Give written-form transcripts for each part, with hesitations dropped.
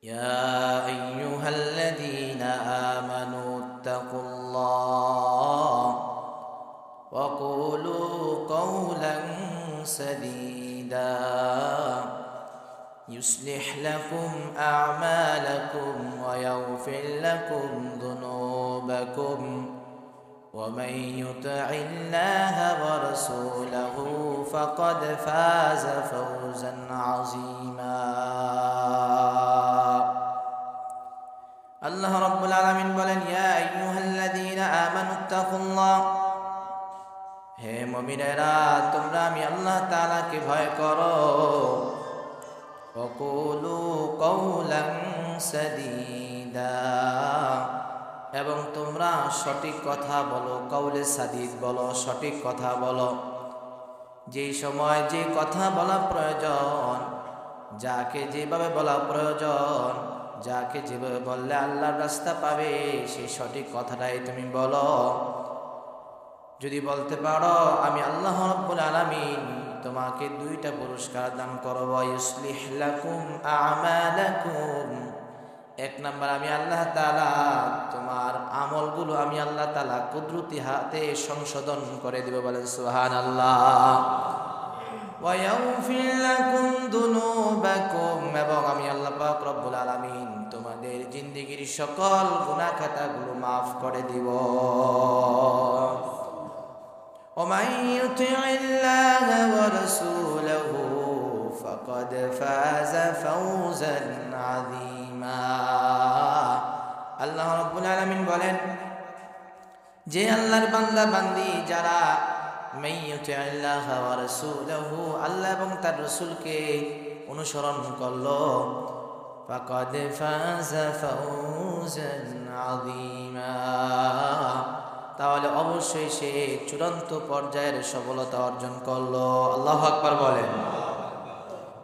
يا أيها الذين آمنوا اتقوا الله وقولوا قولا سديدا يصلح لكم أعمالكم ويغفر لكم ذنوبكم ومن يطع الله ورسوله فقد فاز فوزا عظيما আল্লাহ রাব্বুল আলামিন বলেন ইয়া আইয়ুহাল্লাযীনা আমানুত্তাকুল্লাহ হে মুমিনেরা তোমরা আমি আল্লাহ তাআলাকে ভয় করো ওয়াকুলু কওলান সাদীদা এবং তোমরা সঠিক কথা বলো কাউলে সাদীদ বলো সঠিক কথা বলো যেই সময় যে কথা বলা প্রয়োজন যাকে যেভাবে বলা প্রয়োজন যাকে যেভাবে বললে আল্লাহর রাস্তা পাবে সেই সঠিক কথাটাই তুমি বলো যদি বলতে পারো আমি আল্লাহ রাব্বুল আলামিন তোমাকে দুইটা পুরস্কার দান করব ইউসলিহ লাকুম আমালাকুম এক নাম্বার আমি আল্লাহ তাআলা তোমার আমলগুলো আমি আল্লাহ তাআলা কুদরতি হাতে সংশোধন করে দেব বলেন সুবহানাল্লাহ وَيَغْفِرْ لَكُمْ ذُنُوبَكُمْ এবং আমি আল্লাহ পাক রব্বুল আলামিন তোমাদের জিন্দেগীর সকল গুনাহ খাতাগুলো maaf করে দিব وَمَن يُطِعِ اللَّهَ وَرَسُولَهُ فَقَدْ فَازَ فَوْزًا عَظِيمًا আল্লাহ রব্বুল আলামিন বলেন যে আল্লাহর বান্দা বান্দি যারা মাইয়ুতিল্লাহ ওয়া রাসূলহু আল্লাহ এবং তার রাসূলকে অনুসরণ করলো ফাকাদ ফাযা ফাওজান আযীমা তাহলে অবশ্যই সে চূড়ান্ত পর্যায়ের সফলতা অর্জন করলো আল্লাহু আকবার বলেন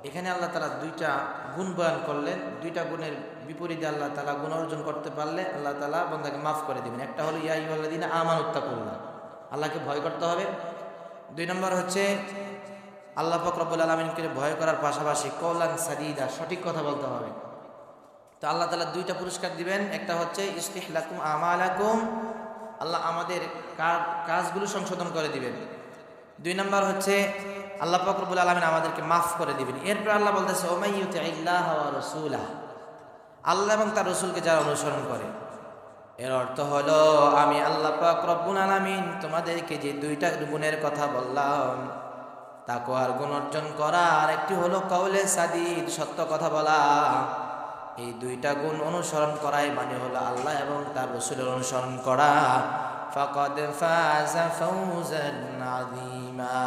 এখানে আল্লাহ তাআলা দুইটা গুণ বয়ান করলেন দুইটা গুণের বিপরীতে আল্লাহ তাআলা গুণ অর্জন করতে পারলে আল্লাহ তাআলা বান্দাকে maaf করে দিবেন একটা হলো ইয়া আইয়ুহাল্লাযীনা আমানুত্তাকুল্লাহ আল্লাহকে ভয় করতে হবে দুই নম্বর হচ্ছে আল্লাহ পাক রব্বুল আলামিনকে ভয় করার পাশাপাশি কওলান সাদীদা সঠিক কথা বলতে হবে তো আল্লাহ তাআলা দুইটা পুরস্কার দিবেন একটা হচ্ছে ইসলিহ লাকুম আমালাকুম আল্লাহ আমাদের কাজগুলো সংশোধন করে দিবেন দুই নম্বর হচ্ছে আল্লাহ পাক রব্বুল আলামিন আমাদেরকে maaf করে দিবেন এরপর আল্লাহ বলতেছে ও মাইয়ুতিল্লাহ ওয়া রাসূলাহ আল্লাহ এবং তার রাসূলকে যারা অনুসরণ করে এর অর্থ হলো আমি আল্লাহ পাক রব্বুল আলামিন তোমাদেরকে যে দুইটা গুণের কথা বললাম তাকওয়ার গুণ অর্জন করা আর একটি হলো কাউলে সাদীদ সত্য কথা বলা এই দুইটা গুণ অনুসরণ করাই মানে হলো আল্লাহ এবং তার রাসূলের অনুসরণ করা ফাকাদ ফাযা ফাওজান আযীমা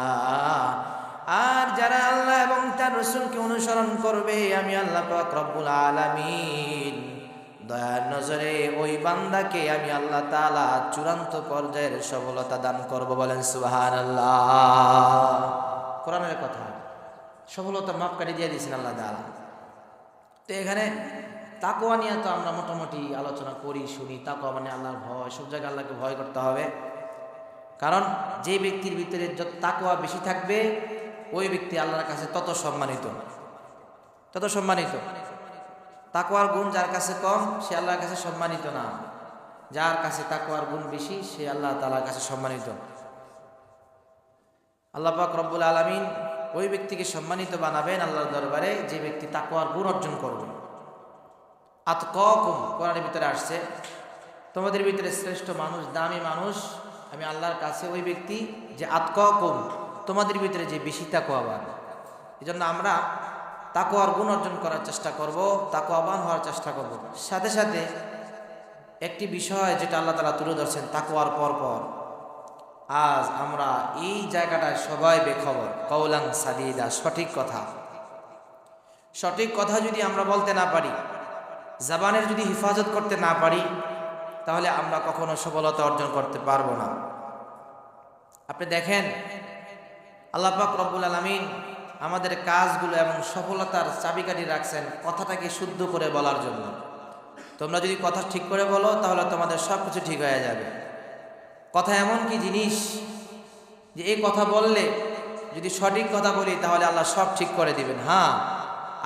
আর যারা আল্লাহ এবং তার রাসূলকে অনুসরণ করবে আমি আল্লাহ পাক রব্বুল আলামিন দয়ার নজরে ওই বান্দাকে আমি আল্লাহ তাআলা চূড়ান্ত পর্যায়ের সফলতা দান করব বলেন সুবহানাল্লাহ কোরআনের কথা সফলতা মাপকাঠি দিয়ে দিয়েছেন আল্লাহ তাআলা তো এখানে তাকওয়া নিয়ে তো আমরা মোটামুটি আলোচনা করি শুনি তাকওয়া মানে আল্লাহর ভয় সব জায়গায় আল্লাহকে ভয় করতে হবে কারণ যে ব্যক্তির ভিতরে যত তাকওয়া বেশি থাকবে ওই ব্যক্তি আল্লাহর কাছে তত সম্মানিত তাকওয়ার গুণ যার কাছে কম সে আল্লাহর কাছে সম্মানিত না যার কাছে তাকওয়ার গুণ বেশি সে আল্লাহ তাআলার কাছে সম্মানিত আল্লাহ পাক রব্বুল আলামিন ওই ব্যক্তিকে সম্মানিত বানাবেন আল্লাহর দরবারে যে ব্যক্তি তাকওয়ার গুণ অর্জন করবে আতকাকুম কোরআনের ভিতরে আসছে তোমাদের ভিতরে শ্রেষ্ঠ মানুষ দামি মানুষ আমি আল্লাহর কাছে ওই ব্যক্তি যে আতকাকুম তোমাদের ভিতরে যে বেশি তাকওয়াবান এজন্য আমরা তাকওয়ার গুণ অর্জন করার চেষ্টা করব তাকওয়াবান হওয়ার চেষ্টা করব সাথে সাথে একটি বিষয় যেটা আল্লাহ তাআলা তুলে ধরছেন তাকওয়ার পর আজ আমরা এই জায়গাটায় সবাই বেখবর কওলান সাদীদা সঠিক কথা যদি আমরা বলতে না পারি জবানের যদি হিফাজত করতে না পারি তাহলে আমরা কখনো সফলতা অর্জন করতে পারবো না আপনি দেখেন আল্লাহ পাক রব্বুল আলামিন আমাদের কাজগুলো এবং সফলতার চাবিকাঠি রাখছেন কথাটাকে শুদ্ধ করে বলার জন্য তোমরা যদি কথা ঠিক করে বলো তাহলে তোমাদের সব কিছু ঠিক হয়ে যাবে কথা এমন কি জিনিস যে এই কথা বললে যদি সঠিক কথা বলি তাহলে আল্লাহ সব ঠিক করে দিবেন হ্যাঁ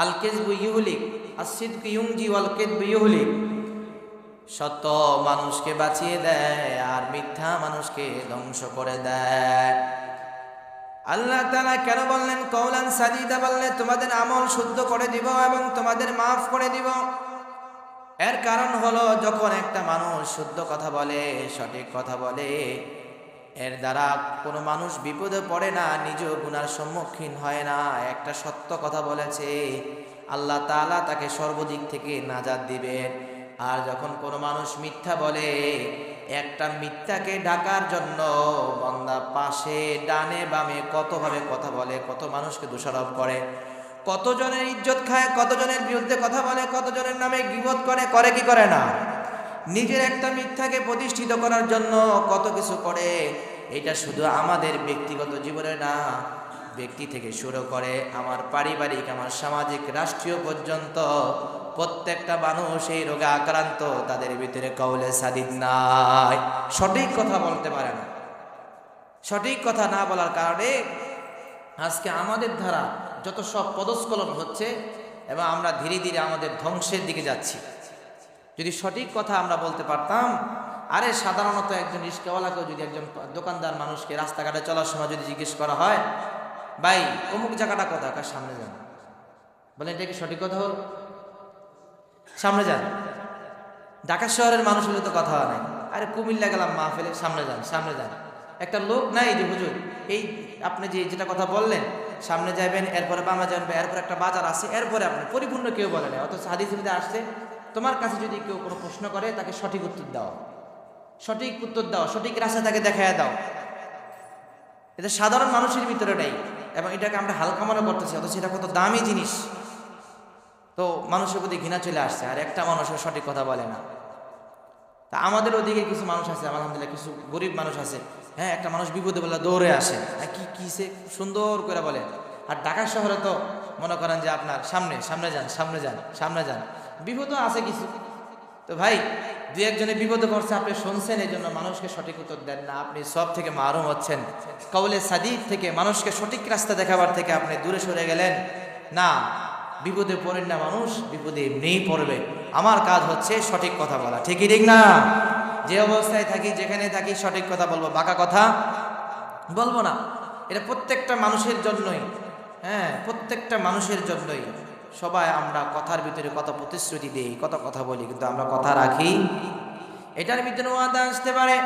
আল কিযবু ইউহলিক আস-সিদকু ইউনজি ওয়াল কিযবু ইউহলিক। সত্য মানুষকে বাঁচিয়ে দেয় আর মিথ্যা মানুষকে ধ্বংস করে দেয়। আল্লাহ তাআলা কেন বললেন কওলান সাদীদা? বললে তোমাদের আমল শুদ্ধ করে দিব এবং তোমাদের মাফ করে দিব। এর কারণ হলো যখন একটা মানুষ শুদ্ধ কথা বলে, সঠিক কথা বলে, এর দ্বারা কোনো মানুষ বিপদে পড়ে না, নিজেও গুনার সম্মুখীন হয় না। একটা সত্য কথা বলেছে, আল্লাহ তাআলা তাকে সর্বদিক থেকে নাজাত দিবেন। আর যখন কোনো মানুষ মিথ্যা বলে, একটা মিথ্যাকে ঢাকার জন্য বান্দা পাশে ডানে বামে কতভাবে কথা বলে, কত মানুষকে দোষারোপ করে, কতজনের ইজ্জত খায়, কতজনের বিরুদ্ধে কথা বলে, কতজনের নামে গীবত করে, করে কি করে না? নিজের একটা মিথ্যাকে প্রতিষ্ঠিত করার জন্য কত কিছু করে। এটা শুধু আমাদের ব্যক্তিগত জীবনে না, ব্যক্তি থেকে শুরু করে আমার পারিবারিক, আমার সামাজিক, রাষ্ট্রীয় পর্যন্ত প্রত্যেকটা মানুষ এই রোগে আক্রান্ত। তাদের ভিতরে কওলে সাদিদ নাই, সঠিক কথা বলতে পারে না। সঠিক কথা না বলার কারণে আজকে আমাদের দ্বারা যত সব পদস্খলন হচ্ছে এবং আমরা ধীরে ধীরে আমাদের ধ্বংসের দিকে যাচ্ছি। যদি সঠিক কথা আমরা বলতে পারতাম, আরে সাধারণত একজন রিক্সাওয়ালাকেও যদি একজন দোকানদার মানুষকে রাস্তাঘাটে চলার সময় যদি জিজ্ঞেস করা হয়, ভাই অমুক জায়গাটা কোথায়, কার সামনে যান, বলেন এটা কি সঠিক কথা হল? সামনে যান। ঢাকা শহরের মানুষ হলে তো কথা নাই, আরে কুমিল্লা গেলাম মাহফিলে, সামনে যান, সামনে যান। একটা লোক নাই যে হুজুর এই আপনি যেটা কথা বললেন, সামনে যাবেন, এরপরে বামে যাবেন, এরপর একটা বাজার আছে, এরপরে আপনি পরিপূর্ণ কেউ বলে না। অথচ হাদিসের মধ্যে আসছে, তোমার কাছে যদি কেউ কোনো প্রশ্ন করে তাকে সঠিক উত্তর দাও, সঠিক উত্তর দাও, সঠিক রাস্তা তাকে দেখায় দাও। এটা সাধারণ মানুষের ভিতরে নেই এবং এটাকে আমরা হালকা মনে করতেছি, অথচ এটা কত দামি জিনিস। তো মানুষের প্রতি ঘৃণা চলে আসছে, আর একটা মানুষের সঠিক কথা বলে না। তা আমাদের ওদিকে কিছু মানুষ আছে, আলহামদুলিল্লাহ, কিছু গরিব মানুষ আছে, হ্যাঁ, একটা মানুষ বিপদে বলে দৌড়ে আসে, কি কিসে সুন্দর করে বলে। আর ঢাকা শহরে তো মনে করেন যে আপনার সামনে সামনে যান, সামনে যান, সামনে যান, বিপদও আছে কিছু। তো ভাই দুই একজনে বিপদে পড়ছে, আপনি শুনছেন, এই জন্য মানুষকে সঠিক উত্তর দেন না, আপনি সব থেকে মারুম হচ্ছেন। কওলে সাদিদ থেকে, মানুষকে সঠিক রাস্তা দেখাবার থেকে আপনি দূরে সরে গেলেন। না, বিপদে পড়েন না মানুষ, বিপদে এমনিই পড়বে। আমার কাজ হচ্ছে সঠিক কথা বলা, ঠিকই ঠিক না? যে অবস্থায় থাকি, যেখানে থাকি, সঠিক কথা বলবো, বাঁকা কথা বলবো না। এটা প্রত্যেকটা মানুষের জন্যই, হ্যাঁ, প্রত্যেকটা মানুষের জন্যই। সবাই আমরা কথার ভিতরে কত প্রতিশ্রুতি দিই, কত কথা বলি, কিন্তু আমরা কথা রাখি? এটার ভিতরে ওয়াদা আসতে পারে,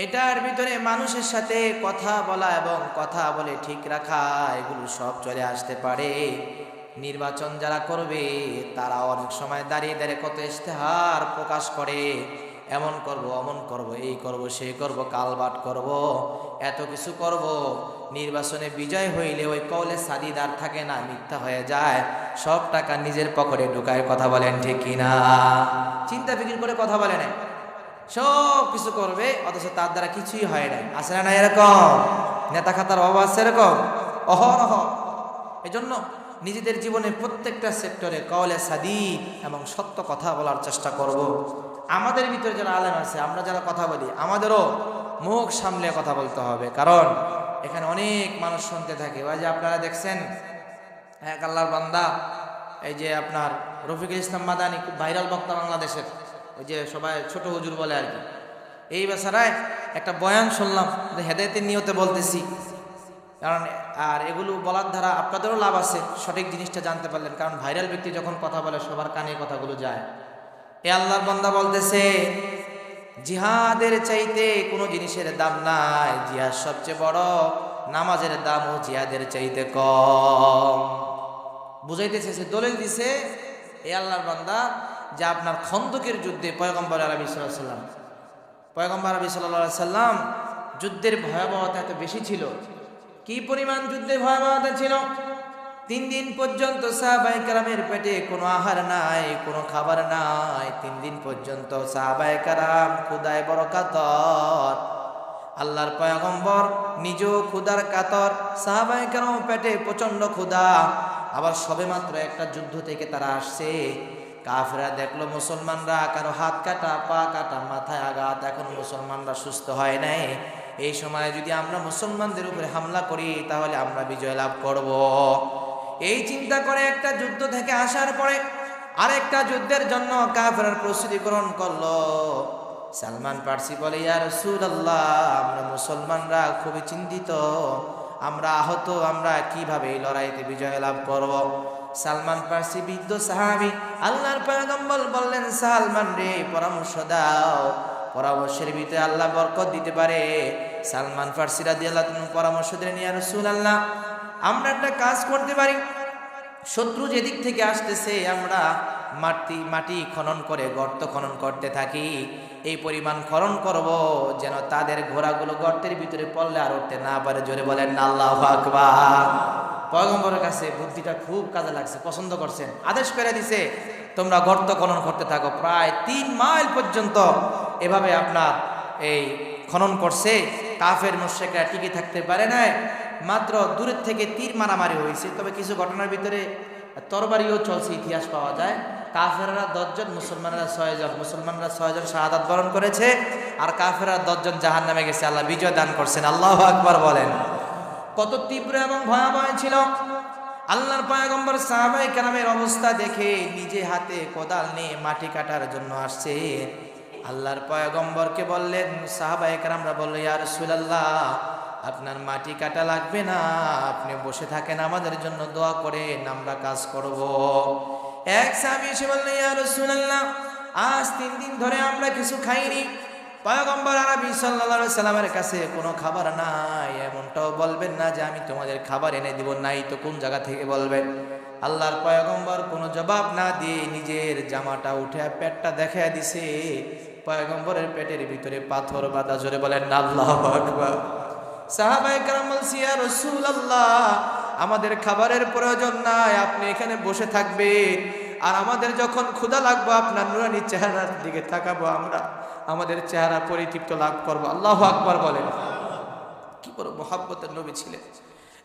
এটার ভিতরে মানুষের সাথে কথা বলা এবং কথা বলে ঠিক রাখা, এগুলো সব চলে আসতে পারে। নির্বাচন যারা করবে তারা অনেক সময় দাঁড়িয়ে দাঁড়িয়ে কত ইশতেহার প্রকাশ করে, এমন করব, অমন করব, এই করব, সেই করব, কালবাট করব, এত কিছু করব। নির্বাচনে বিজয় হইলে ওই কওলে সাদিদার থাকে না, মিথ্যা হয়ে যায়, সব টাকা নিজের পকেটে ঢুকায়। কথা বলেন ঠিক কিনা? চিন্তা ফিকির করে কথা বলে না, সব কিছু করবে, অথচ তার দ্বারা কিছুই হয় না। আছে না এরকম? নেতা খাতার অভাব আছে এরকম অহরহ। এজন্য নিজেদের জীবনে প্রত্যেকটা সেক্টরে কওলে সাদিদ এবং সত্য কথা বলার চেষ্টা করব। আমাদের ভিতরে যারা আলেম আছে, আমরা যারা কথা বলি, আমাদেরও মুখ সামলে কথা বলতে হবে, কারণ এখানে অনেক মানুষ শুনতে থাকে। ওই যে আপনারা দেখছেন এক আল্লাহর বান্দা, এই যে আপনার রফিকুল ইসলাম মাদানী, খুব ভাইরাল বক্তা বাংলাদেশের, ওই যে সবাই ছোট হুজুর বলে আর কি। এই বেচারায় একটা বয়ান শুনলাম, হেদায়েতের নিয়তে বলতেছি, কারণ আর এগুলো বলার দ্বারা আপনাদেরও লাভ আছে, সঠিক জিনিসটা জানতে পারলেন। কারণ ভাইরাল ব্যক্তি যখন কথা বলে সবার কানে কথাগুলো যায়। এ আল্লাহর বান্দা বলতেছে, জিহাদের চাইতে কোনো জিনিসের দাম নাই, জিহাদ সবচেয়ে বড়, নামাজের দামও জিহাদের চাইতে কম। বুঝাইতেছে, সে দলিল দিছে এ আল্লাহর বান্দা যে আপনার খন্দকের যুদ্ধে পয়গম্বর আরবি সাল্লাল্লাহু আলাইহি সাল্লাম, পয়গম্বর আরবি সাল্লাল্লাহু আলাইহি সাল্লাম যুদ্ধের ভয়াবহতা এত বেশি ছিল। কি পরিমাণ যুদ্ধের ভয়াবহতা ছিল! 3 দিন পর্যন্ত সাহাবায়ে কেরামের পেটে কোনো আহার নাই, কোনো খাবার নাই। 3 দিন পর্যন্ত সাহাবায়ে কেরাম ক্ষুধায় বড় কাতর। আল্লাহর পয়গম্বর নিজেও ক্ষুধার কাতর, সাহাবায়ে কেরাম পেটে প্রচন্ড ক্ষুধা। আবার সবেমাত্র একটা যুদ্ধ থেকে তারা আসছে। কাফেররা দেখলো মুসলমানরা কারো হাত কাটা, পা কাটা, মাথায় আঘাত, এখন মুসলমানরা সুস্থ হয় নাই। এই সময় যদি আমরা মুসলমানদের উপরে হামলা করি তাহলে আমরা বিজয় লাভ করব। এই চিন্তা করে একটা যুদ্ধ থেকে আসার পরে আরেকটা যুদ্ধের জন্য কাফেররা প্রস্তুতি গ্রহণ করলো। সালমান ফার্সি বলে, ইয়া রাসূলুল্লাহ, আমরা মুসলমানরা খুবই চিন্তিত, আমরা আহত, আমরা কিভাবে এই লড়াইতে বিজয় লাভ করব। সালমান ফার্সি বৃদ্ধ সাহাবী, আল্লাহর পয়গম্বর বললেন, সালমান রে, পরামর্শ দাও, পরামর্শের ভিতরে আল্লাহ বরকত দিতে পারে। সালমান ফার্সি রাদিয়াল্লাহু আনহু পরামর্শ দিলেন, ইয়া রাসূলুল্লাহ, আমরা একটা কাজ করতে পারি, শত্রু যেদিক থেকে আসতেছে আমরা মাটি খনন করে গর্ত খনন করতে থাকি, এই পরিমাণ খনন করব যেন তাদের ঘোড়াগুলো গর্তের ভিতরে পড়লে আর উঠতে না পারে। জোরে বলেন না আল্লাহু আকবার। পয়গম্বরের কাছে বুদ্ধিটা খুব কাজে লাগছে, পছন্দ করছেন, আদেশ করে দিছে, তোমরা গর্ত খনন করতে থাকো। প্রায় 3 মাইল পর্যন্ত এভাবে আপনার এই খনন করছে। কাফের মুশরিকরা টিকে থাকতে পারে না, মাত্র দূরের থেকে তীর মারামারি হয়েছে। তবে কিছু ঘটনার ভিতরে তরবারিও চলছে, ইতিহাস পাওয়া যায়। কাফেররা 10 জন, মুসলমানরা 6 জন। মুসলমানরা 6 জন শাহাদাত বরণ করেছে, আর কাফেররা 10 জন জাহান্নামে গেছে। আল্লাহ বিজয় দান করছেন। আল্লাহু আকবার বলেন। কত তীব্র এবং ভয়াবহ ছিল। আল্লাহর পয়গম্বর সাহাবায়ে কেরামের অবস্থা দেখে নিজে হাতে কোদাল নিয়ে মাটি কাটার জন্য আসছে। আল্লাহর পয়গম্বরকে বললেন, সাহাবায়ে কেরামরা বলল, ইয়া রাসূলুল্লাহ, আপনার মাটি কাটা লাগবে না, আপনি বসে থাকেন, আমাদের জন্য দোয়া করেন, আমরা কাজ করব। এক সাহাবী এসে বললেন, ইয়া রাসূলুল্লাহ, আজ 3 দিন ধরে আমরা কিছু খাইনি, পয়গম্বর আরবি সাল্লাল্লাহু আলাইহি সাল্লামের কাছে কোনো খাবার নাই, এমনটাও বলবেন না যে আমি তোমাদের খাবার এনে দিব, নাই তো কোন জায়গা থেকে বলবেন। আল্লাহর পয়গম্বর কোনো জবাব না দিয়ে নিজের জামাটা উঠে পেটটা দেখায় দিছে। পয়গম্বরের পেটের ভিতরে পাথর বাঁধা। জোরে বলেন না আল্লাহু আকবার। সাহাবায়ে কেরাম বলছে, ইয়া রাসূলুল্লাহ, আমাদের খাবারের প্রয়োজন নাই, আপনি এখানে বসে থাকবেন, আর আমাদের যখন ক্ষুধা লাগবে আপনার নুরানি চেহারার দিকে তাকাবো, আমরা আমাদের চেহারা পরিতৃপ্ত লাভ করবো। আল্লাহু আকবার বলেন। কি বড় মহব্বতের নবী ছিলেন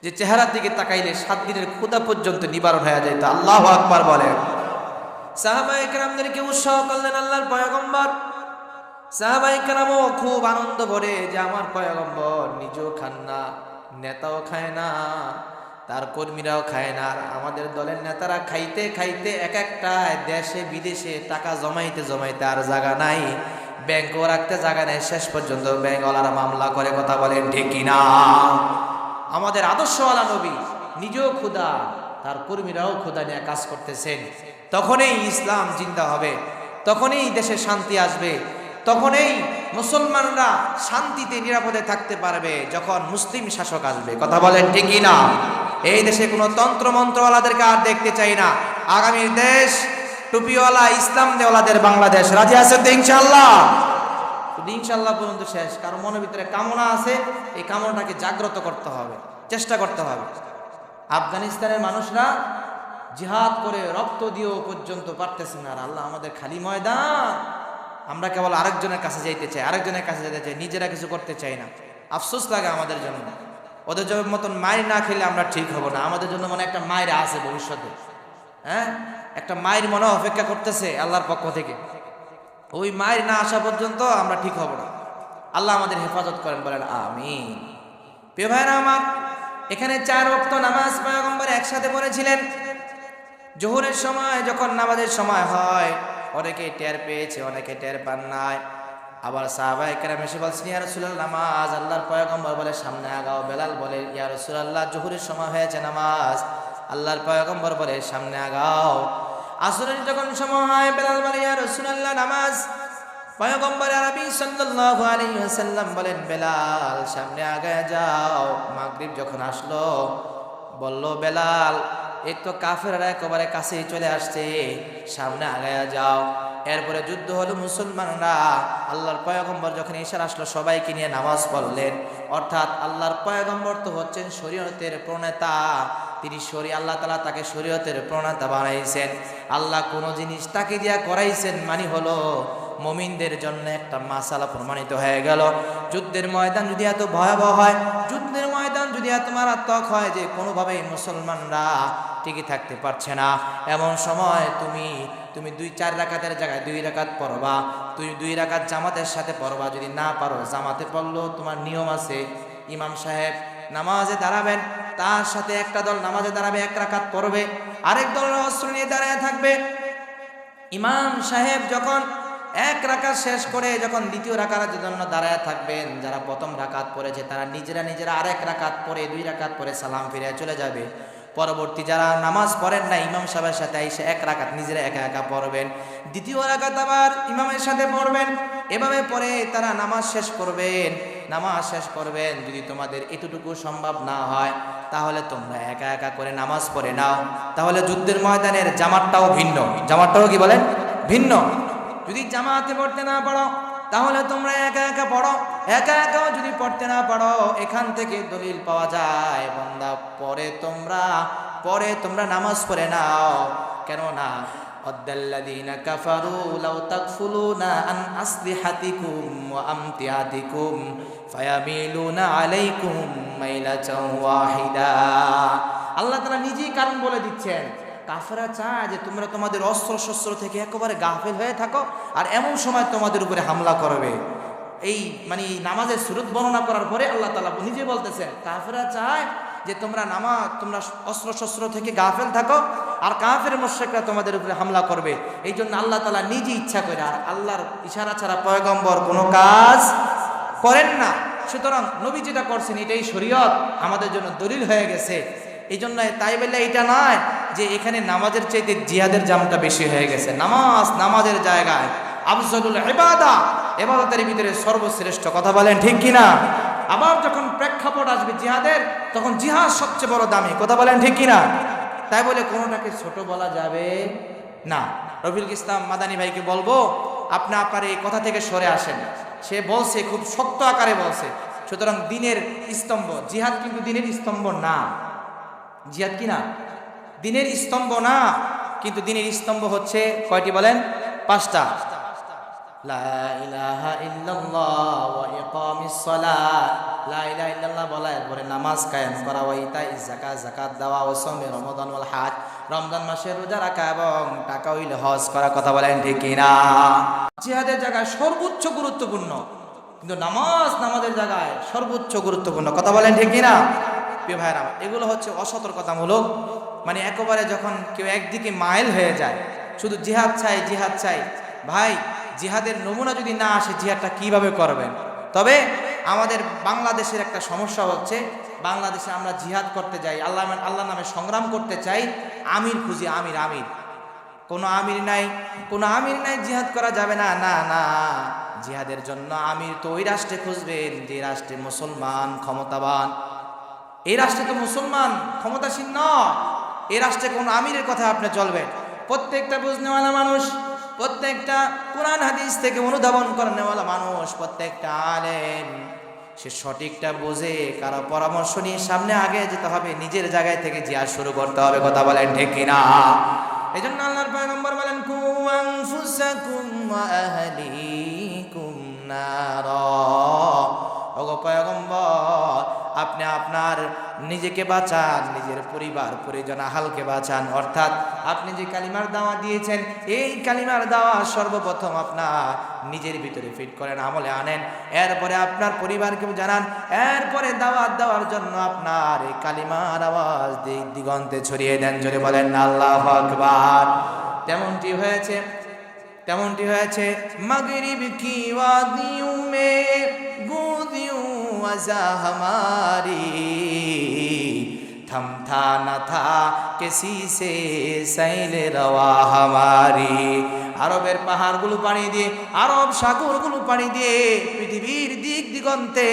যে চেহারার দিকে তাকাইলে 7 দিনের ক্ষুধা পর্যন্ত নিবারণ হয়ে যেত। আল্লাহু আকবার বলেন। সাহাবায়ে কেরামদেরকে উৎসাহ করলেন আল্লাহর পয়গম্বর। সাহাবায়ে কেরামও খুব আনন্দ করে যে আমার পয়গম্বর নিজেও খান না, নেতাও খায় না, তার কর্মীরাও খায় না, আর আমাদের দলের নেতারা খাইতে খাইতে এক একটা দেশে বিদেশে টাকা জমাইতে জমাইতে আর জায়গা নাই, ব্যাংকও রাখতে জায়গা নেই, শেষ পর্যন্ত ব্যাংকওয়ালারা মামলা করে। কথা বলেন ঠিক কিনা? আমাদের আদর্শওয়ালা নবী নিজেও ক্ষুধা, তার কর্মীরাও ক্ষুধা নিয়ে কাজ করতেছেন। তখনই ইসলাম জিন্দা হবে, তখনই দেশে শান্তি আসবে, তখনই মুসলমানরা শান্তিতে নিরাপদে থাকতে পারবে যখন মুসলিম শাসক আসবে। কথা বলেন ঠিক কিনা? এই দেশে কোনো তন্ত্র মন্ত্রওয়ালাদেরকে আর দেখতে চাই না। আগামীর দেশ টুপিওয়ালা ইসলাম দেওয়ালাদের বাংলাদেশ। রাজি আছেন তো ইনশাআল্লাহ? শুধু ইনশাআল্লাহ পর্যন্ত শেষ। কারণ মনের ভিতরে কামনা আছে, এই কামনাটাকে জাগ্রত করতে হবে, চেষ্টা করতে হবে। আফগানিস্তানের মানুষরা জিহাদ করে রক্ত দিয়েও পর্যন্ত পারতেছে না, আর আল্লাহ আমাদের খালি ময়দান, আমরা কেবল আরেকজনের কাছে যাইতে চাই, আরেকজনের কাছে যেতে চাই, নিজেরা কিছু করতে চাই না। আফসোস লাগে আমাদের জন্য। ওদের মতন মায়ের না খেলে আমরা ঠিক হব না। আমাদের জন্য মনে একটা মায়ের আছে ভবিষ্যতে, হ্যাঁ, একটা মায়ের মনে অপেক্ষা করতেছে আল্লাহর পক্ষ থেকে। ওই মায়ের না আসা পর্যন্ত আমরা ঠিক হব না। আল্লাহ আমাদের হেফাজত করেন, বলেন আমিন। প্রিয় ভাইরা আমার, এখানে 4 ওয়াক্ত নামাজ পয়গম্বর একসাথে পড়েছিলেন। জোহরের সময় যখন নামাজের সময় হয়, অনেকে টের পেয়েছে, অনেকে টের পান নাই। আবার সাহাবায়ে কেরাম এসে বলছেন, ইয়া রাসূলুল্লাহ, নামাজ। আল্লাহর পয়গম্বর বলে সামনে আগাও। বেলাল বলে, ইয়া রাসূলুল্লাহ, জোহরের সময় হয়েছে, নামাজ। আল্লাহর পয়গম্বর বলে সামনে আগাও। আসরের যখন সময় হয়, বেলাল বলে, ইয়া রাসূলুল্লাহ, নামাজ। পয়গম্বর আরবি সাল্লাল্লাহু আলাইহি ওয়াসাল্লাম বলেন, বেলাল সামনে আগায় যাও। মাগরিব যখন আসলো, বলল, বেলাল, এই তো কাফেররা একেবারে কাছেই চলে আসছে, সামনে আগায়া যাও। এরপরে যুদ্ধ হলো, মুসলমানরা আল্লাহর পয়গম্বর যখন ইশারা আসলো সবাইকে নিয়ে নামাজ পড়লেন। অর্থাৎ আল্লাহর পয়গম্বর তো হচ্ছেন শরীয়তের প্রণেতা, তিনি আল্লাহ তাআলা তাকে শরীয়তের প্রণেতা বানাইছেন। আল্লাহ কোনো জিনিস তাকে দিয়া করাইছেন মানে হলো মুমিনদের জন্য একটা মাসালা প্রমাণিত হয়ে গেল। যুদ্ধের ময়দান যদি এত ভয়াবহ হয়, যুদ্ধের ময়দান যদি এত মারাত্মক হয় যে কোনোভাবেই মুসলমানরা টিকে থাকতে পারছে না, এমন সময় তুমি 2-4 রাকাতের জায়গায় 2 রাকাত পড়বা। তুই 2 রাকাত জামাতের সাথে পড়বা। যদি না পারো, জামাতে পড়লেও তোমার নিয়ম আছে, ইমাম সাহেব নামাজে দাঁড়াবেন, তার সাথে একটা দল নামাজে দাঁড়াবে, 1 রাকাত পড়বে, আরেক দল অস্ত্র নিয়ে দাঁড়ায় থাকবে। ইমাম সাহেব যখন 1 রাকাত শেষ করে যখন দ্বিতীয় রাকাতের জন্য দাঁড়ায় থাকবেন, যারা প্রথম রাকাত পড়েছে তারা নিজেরা আরেক রাকাত পড়ে 2 রাকাত পরে সালাম ফিরে চলে যাবে। পরবর্তী যারা নামাজ পড়েন না ইমাম সাহেবের সাথে এসে 1 রাকাত নিজেরা একা একা পড়বেন, দ্বিতীয় রাকাত আবার ইমামের সাথে পড়বেন। এভাবে পরে তারা নামাজ শেষ করবেন। যদি তোমাদের এতটুকু সম্ভব না হয় তাহলে তোমরা একা একা করে নামাজ পড়ে নাও। তাহলে যুদ্ধের ময়দানের জামাতটাও ভিন্ন, জামাতটাও কি বলেন ভিন্ন। যদি জামাতে পড়তে না পারো তাহলে তোমরা একা একা পড়ো, একা একাও যদি পড়তে না পারো এখান থেকে দলিল পাওয়া যায় বান্দা পরে তোমরা নামাজ পড়ে নাও। কেননা ওয়াদাল্লাযীনা কাফারু লাউ তাগফুলুনা আন আসলিহাতিকুম ওয়া আমতিয়াতিকুম ফায়ামিলুনা আলাইকুম মাইলাতান ওয়াহিদা। আল্লাহ তাআলা নিজেই কারণ বলে দিচ্ছেন, কাফেররা চায় যে তোমরা তোমাদের অস্ত্র শস্ত্র থেকে একেবারে গাফেল হয়ে থাকো, আর এমন সময় তোমাদের উপরে হামলা করবে। এই মানে নামাজের সুরত বর্ণনা করার পরে আল্লাহ তাআলা নিজে বলতেছেন কাফেররা চায় যে তোমরা অস্ত্র শস্ত্র থেকে গাফেল থাকো, আর কাফের মুশরিকরা তোমাদের উপরে হামলা করবে। এই জন্য আল্লাহ তাআলা নিজে ইচ্ছা করে, আর আল্লাহর ইশারা ছাড়া পয়গম্বর কোনো কাজ করেন না। সুতরাং নবী যেটা করছেন এটাই শরীয়ত, আমাদের জন্য দলিল হয়ে গেছে। এই জন্য তাই বললে এটা নয় যে এখানে নামাজের চাইতে জিহাদের জামটা বেশি হয়ে গেছে। নামাজের জায়গায় আফজলুল ইবাদতের ভিতরে সর্বশ্রেষ্ঠ, কথা বলেন ঠিক কিনা। আবার যখন প্রেক্ষাপট আসবে জিহাদের, তখন জিহাদ সবচেয়ে বড় দামি, কথা বলেন ঠিক কিনা। তাই বলে কোনোটাকে ছোট বলা যাবে না। রফিকুল ইসলাম মাদানী ভাইকে বলবো আপনার এই কথা থেকে সরে আসেন। সে বলছে খুব শক্ত আকারে বলছে। সুতরাং দিনের স্তম্ভ জিহাদ কিন্তু দিনের স্তম্ভ না। জিহাদ কি না দিনের স্তম্ভ না, কিন্তু দিনের স্তম্ভ হচ্ছে কয়টি বলেন? 5টা। লা ইলাহা ইল্লাল্লাহ ওয়া ইকামিস সালাত, লা ইলাহা ইল্লাল্লাহ বলা, এরপরে নামাজ কায়েম করা, ওয়া ইতাইজ যাকাত, যাকাত দেওয়া, ওয়া সাওমে রমাদান ওয়াল হজ, রমজান মাসে রোজা রাখা এবং টাকা হইলে হজ করা, কথা বলেন ঠিক কিনা। জিহাদের জায়গায় সর্বোচ্চ গুরুত্বপূর্ণ, কিন্তু নামাজের জায়গায় সর্বোচ্চ গুরুত্বপূর্ণ, কথা বলেন ঠিক কিনা। প্রিয় ভাইরা, এগুলো হচ্ছে অসতর্কতামূলক। মানে একেবারে যখন কেউ একদিকে মাইল হয়ে যায়, শুধু জিহাদ চাই, ভাই জিহাদের নমুনা যদি না আসে জিহাদটা কিভাবে করবেন? তবে আমাদের বাংলাদেশের একটা সমস্যা হচ্ছে, বাংলাদেশে আমরা জিহাদ করতে যাই, আল্লাহ নামে সংগ্রাম করতে চাই, আমির খুঁজি, আমির কোনো আমির নাই, জিহাদ করা যাবে না। না, জিহাদের জন্য আমির তো ওই রাষ্ট্রে খুঁজবেন যে রাষ্ট্রে মুসলমান ক্ষমতাবান। এই রাষ্ট্রে তো মুসলমান ক্ষমতাসীন নয়, এই রাষ্ট্রে কোন আমিরের কথা আপনি চলবেন। প্রত্যেকটা বুঝনেওয়ালা মানুষ, প্রত্যেকটা কোরআন হাদিস থেকে অনুধাবন করেনেওয়ালা মানুষ, প্রত্যেকটা আলেম সে সঠিকটা বুঝে কারো পরামর্শ নিয়ে সামনে আগে যেতে হবে, নিজের জায়গায় থেকে জিহাদ শুরু করতে হবে, কথা বলেন ঠিক কিনা। এই জন্য আল্লাহর পয়গম্বর বলেন কু আনফুসাকুম ওয়া আহলিকুম নারা। ওগো পয়গম্বর, আপনি আপনার নিজেকে বাঁচান, নিজের পরিবার পরিজন আহালকে বাঁচান। অর্থাৎ আপনি যে কালিমার দাওয়া দিয়েছেন, এই কালিমার দাওয়া সর্বপ্রথম আপনার নিজের ভিতরে ফিট করেন, আমলে আনেন, এরপরে আপনার পরিবারকে জানান, এরপরে দাওয়াত দেওয়ার জন্য আপনার এই কালিমার আওয়াজ দিগন্তে ছড়িয়ে দেন। জোরে বলেন আল্লাহু আকবার। তেমনটি হয়েছে মাগরিব কি ওয়াদিউ মে বুদিউ ওয়াজা হামারি, থমথা না থা কিসি সে সাইলে রওয়া হামারি। আরবের পাহাড়গুলো পানি দিয়ে, আরব সাগরগুলো পানি দিয়ে, পৃথিবীর দিক দিগন্তে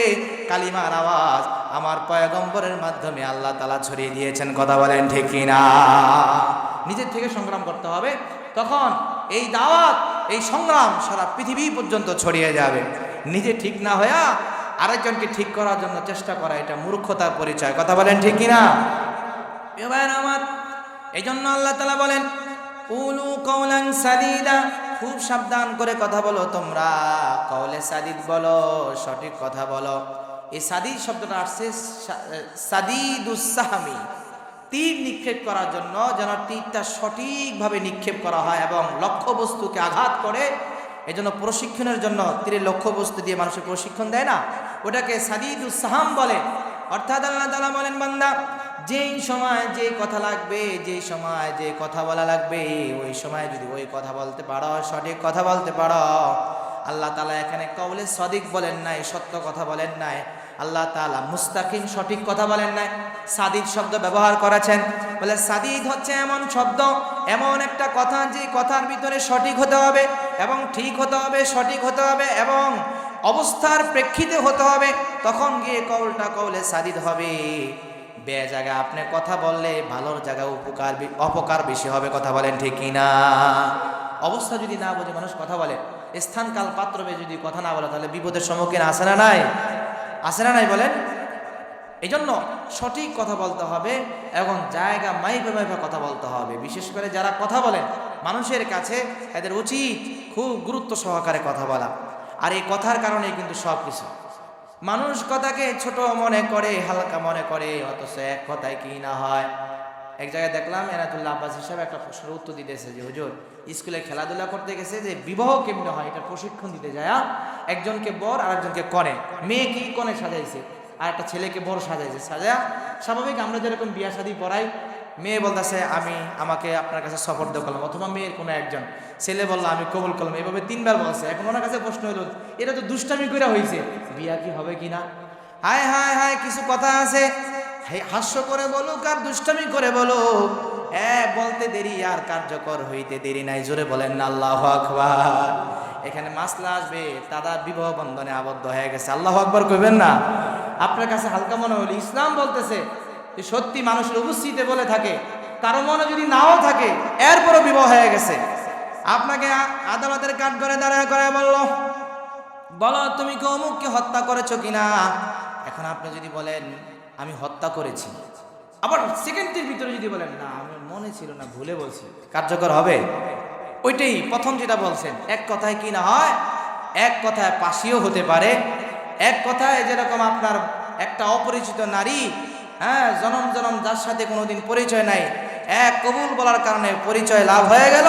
কালিমার আওয়াজ আমার পয়গম্বরের মাধ্যমে আল্লাহ তাআলা ছড়িয়ে দিয়েছেন, কথা বলেন ঠিক কিনা। নিজের থেকে সংগ্রাম করতে হবে, তখন এই দাওয়াত, এই সংগ্রাম সারা পৃথিবী পর্যন্ত ছড়িয়ে যাবে। নিজে ঠিক না হয়ে আরেকজনকে ঠিক করার জন্য চেষ্টা করা, এটা মূর্খতার পরিচয়, কথা বলেন ঠিক কিনা। আমার এই জন্য আল্লাহ তাআলা বলেন উলু কওলান সাদিদা, খুব সাবধান করে কথা বলো তোমরা, কওলে সাদিদ বলো, সঠিক কথা বলো। এই সাদিদ শব্দটা আসছে সাদিদুস সাহমি, তীর নিক্ষেপ করার জন্য, যেন তীরটা সঠিকভাবে নিক্ষেপ করা হয় এবং লক্ষ্যবস্তুকে আঘাত করে। এই জন্য প্রশিক্ষণের জন্য তীরের লক্ষ্যবস্তু দিয়ে মানুষের প্রশিক্ষণ দেয় না, ওটাকে সাদিদুস সাহাম বলে। অর্থাৎ আল্লাহ তাআলা বলেন বান্দা যেই সময় যে কথা লাগবে, যেই সময় যে কথা বলা লাগবে, ওই সময় যদি ওই কথা বলতে পারো, সঠিক কথা বলতে পারো, আল্লাহ তাআলা এখানে কওলে সদিক বলেন নাই, সত্য কথা বলেন নাই, আল্লাহ তাআলা মুস্তাকিম সঠিক কথা বলেন নাই, সাদিদ শব্দ ব্যবহার করেছেন। বলে সাদিদ হচ্ছে এমন শব্দ, এমন একটা কথা যে কথার ভিতরে সঠিক হতে হবে এবং ঠিক হতে হবে, সঠিক হতে হবে এবং অবস্থার প্রেক্ষিতে হতে হবে, তখন গিয়ে কওলটা কওলে সাদিদ হবে। বে জায়গা আপনি কথা বললে ভালোর জায়গা অপকার বেশি হবে। কথা বলেন ঠিক কিনা? অবস্থা যদি না বুঝে মানুষ কথা বলে, স্থান কাল পাত্র যদি কথা না বলে, তাহলে বিপদের সম্মুখীন আসে না নাই? আসে না নাই বলেন? এই জন্য সঠিক কথা বলতে হবে এবং জায়গা মাইপে মাইপে কথা বলতে হবে। বিশেষ করে যারা কথা বলেন মানুষের কাছে, এদের উচিত খুব গুরুত্ব সহকারে কথা বলা। আর এই কথার কারণেই কিন্তু সব কিছু। মানুষ কথাকে ছোট মনে করে, হালকা মনে করে, অথচ এক কথায় কি না হয়। এক জায়গায় দেখলাম এনাতুল্লাহ আব্বাস হিসাবে একটা প্রশ্নের উত্তর দিতেছে যে হুজুর, স্কুলে খেলাধুলা করতে গেছে যে বিবাহ কেমনে হয় এটা প্রশিক্ষণ দিতে যায়, একজনকে বর আর একজনকে কনে, মেয়েকে কনে সাজাইছে আর একটা ছেলেকে বর সাজাইছে। সাজা স্বাভাবিক আমরা যেরকম বিয়া শাদী পড়াই, মেয়ে বলতেছে আমাকে আপনার কাছে সফর্দ করলাম, অথবা মেয়ের কোনো একজন, ছেলে বললো আমি কবুল করলাম, এভাবে 3 বার বলছে। এখন ওনার কাছে প্রশ্ন হলো, এটা তো দুষ্টামি করে হয়েছে, বিয়া কি হবে কিনা? হায় হায় হায়, কিছু কথা আছে হাস্য করে বলুক আর দুষ্টামি করে বলুক, বলতে দেরি আর কার্যকর হইতে দেরি নাই। জোরে বলেন না আল্লাহু আকবার। এখানে মাসলা আসবে, তারা বিবাহ বন্ধনে আবদ্ধ হয়ে গেছে। আল্লাহু আকবার কইবেন না? আপনার কাছে হালকা মনে হলো, ইসলাম বলতেছে যে সত্যি মানুষের উপস্থিতিতে বলে থাকে, কারো মনে যদি নাও থাকে, এরপরও বিবাহ হয়ে গেছে, আপনাকে আদালতের কাঠ করে দাঁড়ায় করে বলো তুমি কি অমুককে হত্যা করেছো কিনা? এখন আপনি যদি বলেন আমি হত্যা করেছি, আবার সেকেন্ডের ভিতরে যদি বলেন না আমার মনে ছিল না, ভুলে বলছি, কার্যকর হবে? ওইটাই প্রথম যেটা বলছেন, এক কথায় কি না হয়, এক কথায় পাশিও হতে পারে। এক কথায় যেরকম আপনার একটা অপরিচিত নারী, জনম জনম যার সাথে কোনোদিন পরিচয় নাই, এক কবুল বলার কারণে পরিচয় লাভ হয়ে গেল,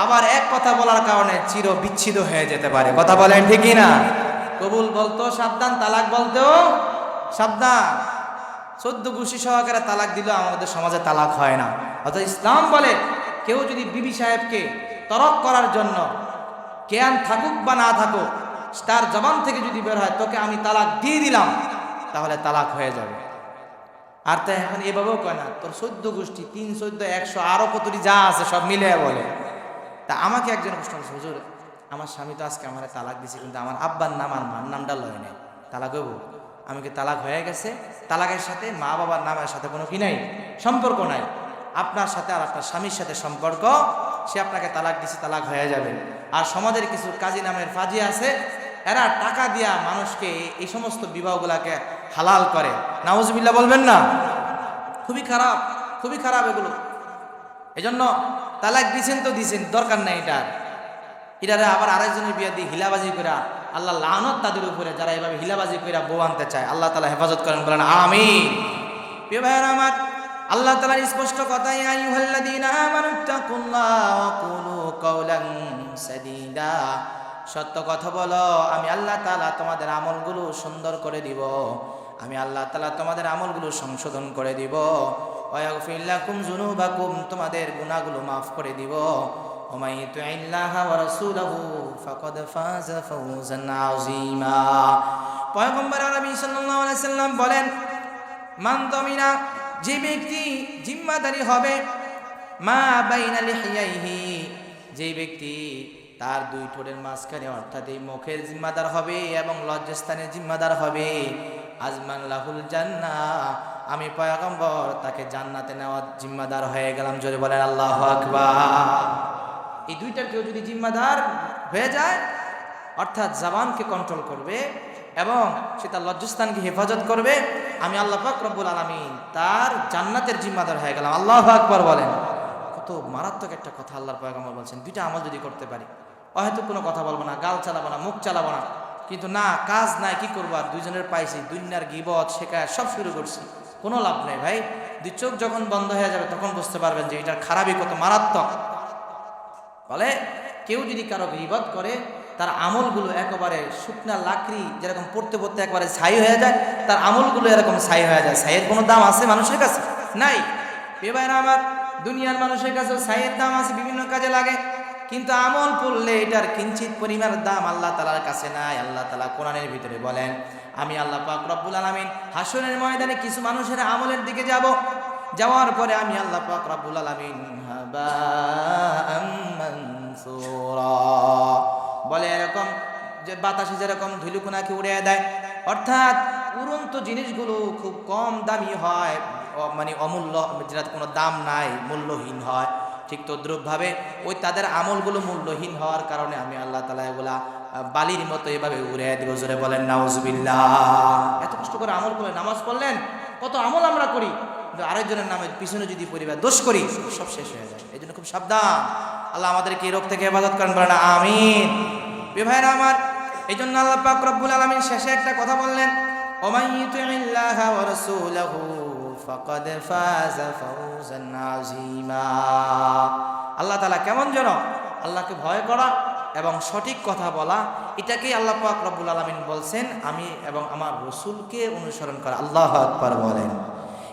আবার এক কথা বলার কারণে চির বিচ্ছিন্ন হয়ে যেতে পারে। কথা বলেন ঠিক না? কবুল বলতো সাবধান, তালাক বলতেও সাবধান। 14 গোষ্ঠী সহকারে তালাক দিল, আমাদের সমাজে তালাক হয় না। অর্থাৎ ইসলাম বলে কেউ যদি বিবি সাহেবকে তরক করার জন্য জ্ঞান থাকুক বা না থাকুক, তার জবান থেকে যদি বের হয় তোকে আমি তালাক দিয়ে দিলাম, তাহলে তালাক হয়ে যাবে। আর তাই এখন এভাবেও কয় না, তোর 14 গোষ্ঠী 3, 14, 100 আরো কতটি যা আছে সব মিলে বলে। তা আমাকে একজন প্রশ্ন করছে, হুজুর আমার স্বামী তো আজকে আমার তালাক দিছে, কিন্তু আমার আব্বার নাম আর মার নামটা লয় নাই, তালাক হইব? আমি কি তালাক হয়ে গেছে? তালাকের সাথে মা বাবার নামের সাথে কোনো কি নাই, সম্পর্ক নাই। আপনার সাথে আর আপনার স্বামীর সাথে সম্পর্ক, সে আপনাকে তালাক দিছে, তালাক হয়ে যাবে। আর সমাজের কিছু কাজী নামের ফাজি আছে, এরা টাকা দিয়া মানুষকে এই সমস্ত বিবাহগুলাকে হালাল করে। নাউজুবিল্লাহ বলবেন না? খুবই খারাপ, খুবই খারাপ এগুলো। এজন্য তালাক দিছেন তো দিছেন, দরকার নাই এটারে আবার আরেকজনের বিয়ে দিয়ে হিলাবাজি করে, আল্লাহ লানত তাদের উপরে যারা এভাবে হিলাবাজি করে বউ আনতে চায়। আল্লাহ তাআলা হেফাজত করেন, বলেন আমিন। প্রিয় ভাইরা আমার, আল্লাহ তাআলার স্পষ্ট কথা, ইয়া আইয়ুহাল্লাযীনা আমানুত্তাকুল্লাহ ওয়া কুলু কাওলান সাদীদা, সত্য কথা বলো, আমি আল্লাহ তাআলা তোমাদের আমলগুলো সুন্দর করে দিব, আমি আল্লাহ তাআলা তোমাদের আমলগুলো সংশোধন করে দিব। ওয়া ইয়াগফির লাকুম যুনুবাকুম, তোমাদের গুনাহগুলো মাফ করে দিব। ওয়া মান ইউতিইল্লাহা ওয়া রাসূলাহু ফাকাদ ফাযা ফাওজান আযীমা। পয়গম্বর আরবি সাল্লাল্লাহু আলাইহি সাল্লাম বলেন, মান দামিনা, যে ব্যক্তি জিম্মাদারি হবে, মা বাইনা লিহিয়াইহি, যে ব্যক্তি তার 2 ঠোঁটের মাঝখানে অর্থাৎ এই মুখের জিম্মাদার হবে এবং লজ্জাস্থানের জিম্মাদার হবে, আজমান লাহুল জান্নাহ, আমি পয়গম্বর তাকে জান্নাতে নেওয়ার জিম্মাদার হয়ে গেলাম। জোরে বলেন আল্লাহু আকবার। এই 2টার কেউ যদি জিম্মাদার হয়ে যায়, অর্থাৎ জবানকে কন্ট্রোল করবে এবং সে তার লজ্জাস্থানকে হেফাজত করবে, আমি আল্লাহ পাক রব্বুল আলামিন তার জান্নাতের জিম্মাদার হয়ে গেলাম। আল্লাহু আকবার বলেন। কত মারাত্মক একটা কথা আল্লাহর পয়গম্বর বলছেন। 2টা আমল যদি করতে পারি, হয়তো কোনো কথা বলবো না, গাল চালাবো না, মুখ চালাবো না, কিন্তু না কাজ নাই, কি করবো আর, 2জনের পাইছি, দুনিয়ার গীবত শেখায় সব শুরু করছি, কোনো লাভ নেই ভাই। 2 চোখ যখন বন্ধ হয়ে যাবে তখন বুঝতে পারবেন যে এটার খারাপই কত মারাত্মক। বলে কেউ যদি কারো গীবত করে, তার আমলগুলো একেবারে শুকনা লাকড়ি যেরকম পড়তে পড়তে একবারে ছাই হয়ে যায়, তার আমলগুলো এরকম ছাই হয়ে যায়। ছাইয়ের কোনো দাম আছে মানুষের কাছে? নাই। এ ভাইরা আমার, দুনিয়ার মানুষের কাছে ছাইয়ের দাম আছে, বিভিন্ন কাজে লাগে, কিন্তু আমল পড়লে এটার কিঞ্চিত পরিমাণ দাম আল্লাহ তাআলার কাছে নাই। আল্লাহ তাআলা কোরআনের ভিতরে বলেন, আমি আল্লাহ পাক রব্বুল আলামিন হাসরের ময়দানে কিছু মানুষের আমলের দিকে যাব, যাওয়ার পরে আমি আল্লাহ পাক রব্বুল আলামিন হাবাআম মানসুরা বলে, এরকম যে বাতাসে যেরকম ধুলিকণাকে উড়িয়ে দেয়, অর্থাৎ উড়ন্ত জিনিসগুলো খুব কম দামি হয়, মানে অমূল্য, যেটা কোনো দাম নাই, মূল্যহীন হয়, ঠিক তদ্রূপভাবে ওই তাদের আমলগুলো মূল্যহীন হওয়ার কারণে আমি আল্লাহ তাআলা এগুলা বালির মতো এভাবে উড়িয়ে দেব। জোরে বলেন নাউজুবিল্লাহ। এত কষ্ট করে আমল করলেন, নামাজ পড়লেন, কত আমল আমরা করি, কিন্তু আরেকজনের নামে পিছনে যদি পরিবার দোষ করি সব শেষ হয়ে যায়। এই জন্য খুব সাবধান। আল্লাহ আমাদেরকে এই রোগ থেকে হেফাজত করেন, বলেন আমিন। ভাইরা আমার, এই জন্য আল্লাহ পাক রব্বুল আলামিন শেষে একটা কথা বললেন, ওমান ইউতিইল্লাহা ওয়া রাসূলাহু ফাকাদ ফাযা ফাওজান আযীমা। আল্লাহ তাআলা কেমন যেন আল্লাহকে ভয় করা এবং সঠিক কথা বলা, এটাকেই আল্লাহ পাক রব্বুল আলামিন বলছেন আমি এবং আমার রাসূলকে অনুসরণ করা। আল্লাহু আকবার বলেন।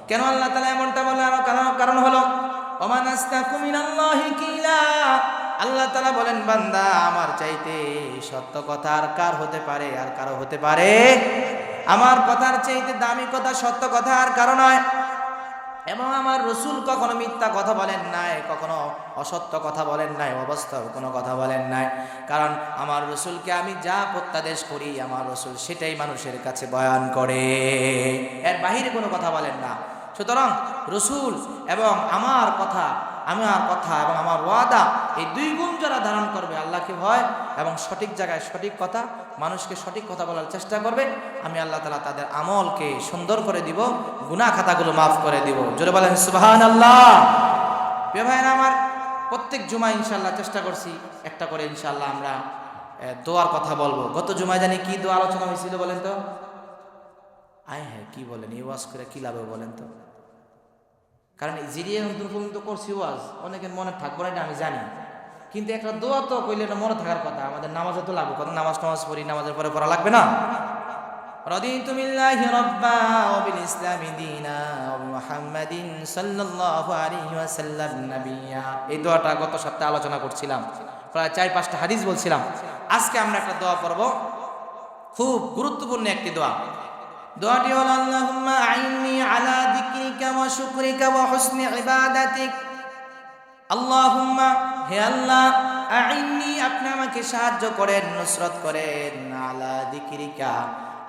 কেন আল্লাহ তাআলা এমনটা বলেন? কারণ হলো ওমান আস্তাকু মিনাল্লাহি কিলা। আল্লাহ তাআলা বলেন, বান্দা, আমার চাইতে সত্য কথা আর কার হতে পারে? আর কারো হতে পারে? আমার কথার চাইতে দামি কথা, সত্য কথা আর কারো নয়। এবং আমার রাসূল কখনো মিথ্যা কথা বলেন নাই, কখনো অসত্য কথা বলেন নাই, অবাস্তব কোনো কথা বলেন নাই। কারণ আমার রাসূলকে আমি যা প্রত্যাদেশ করি, আমার রাসূল সেটাই মানুষের কাছে বয়ান করে, এর বাহিরে কোনো কথা বলেন না। সুতরাং রাসূল এবং আমার কথা এবং আমার ওয়াদা, এই দুই গুণ যারা ধারণ করবে, আল্লাহকে ভয় এবং সঠিক জায়গায় সঠিক কথা, মানুষকে সঠিক কথা বলার চেষ্টা করবে, আমি আল্লাহ তাআলা তাদের আমলকে সুন্দর করে দিব, গুনাহ খাতাগুলো মাফ করে দিব। জোরে বলেন সুবহানাল্লাহ। প্রিয় ভাইরা আমার, প্রত্যেক জুমায় ইনশাআল্লাহ চেষ্টা করছি একটা করে ইনশাআল্লাহ আমরা দোয়ার কথা বলবো। গত জুমায় জানি কি দোয়া আলোচনা হয়েছিল বলেন তো? হ্যাঁ, কি বলেন, এই ওয়াজ করে কি লাভ বলেন তো? কারণ জিরিয়ে নতুন পর্যন্ত করছি ওয়াজ, অনেকের মনে থাকবো না, এটা আমি জানি, কিন্তু একটা দোয়া তো কইলে এটা মনে থাকার কথা। আমাদের নামাজে তো লাগবে, কত নামাজ পড়ি, নামাজের পরে পড়া লাগবে না? রাদিতু বিল্লাহি রাব্বা ওয়া বিল ইসলামি দীনা ওয়া মুহাম্মাদিন সাল্লাল্লাহু আলাইহি ওয়াসাল্লাম নাবিয়্যা। এই দোয়াটা গত সপ্তাহে আলোচনা করছিলাম, প্রায় 4-5টা হাদিস বলছিলাম। আজকে আমরা একটা দোয়া পড়ব, খুব গুরুত্বপূর্ণ একটি দোয়া। দোয়াটি হল, আল্লাহুম্মা আইন্নি আলা যিকরিকা ওয়া শুকরিকা ওয়া হুসনি ইবাদাতিক। আল্লাহুম্মা, হে আল্লাহ, আইন্নি, আপনি আমাকে সাহায্য করেন, নুসরত করেন, আলা যিকরিকা,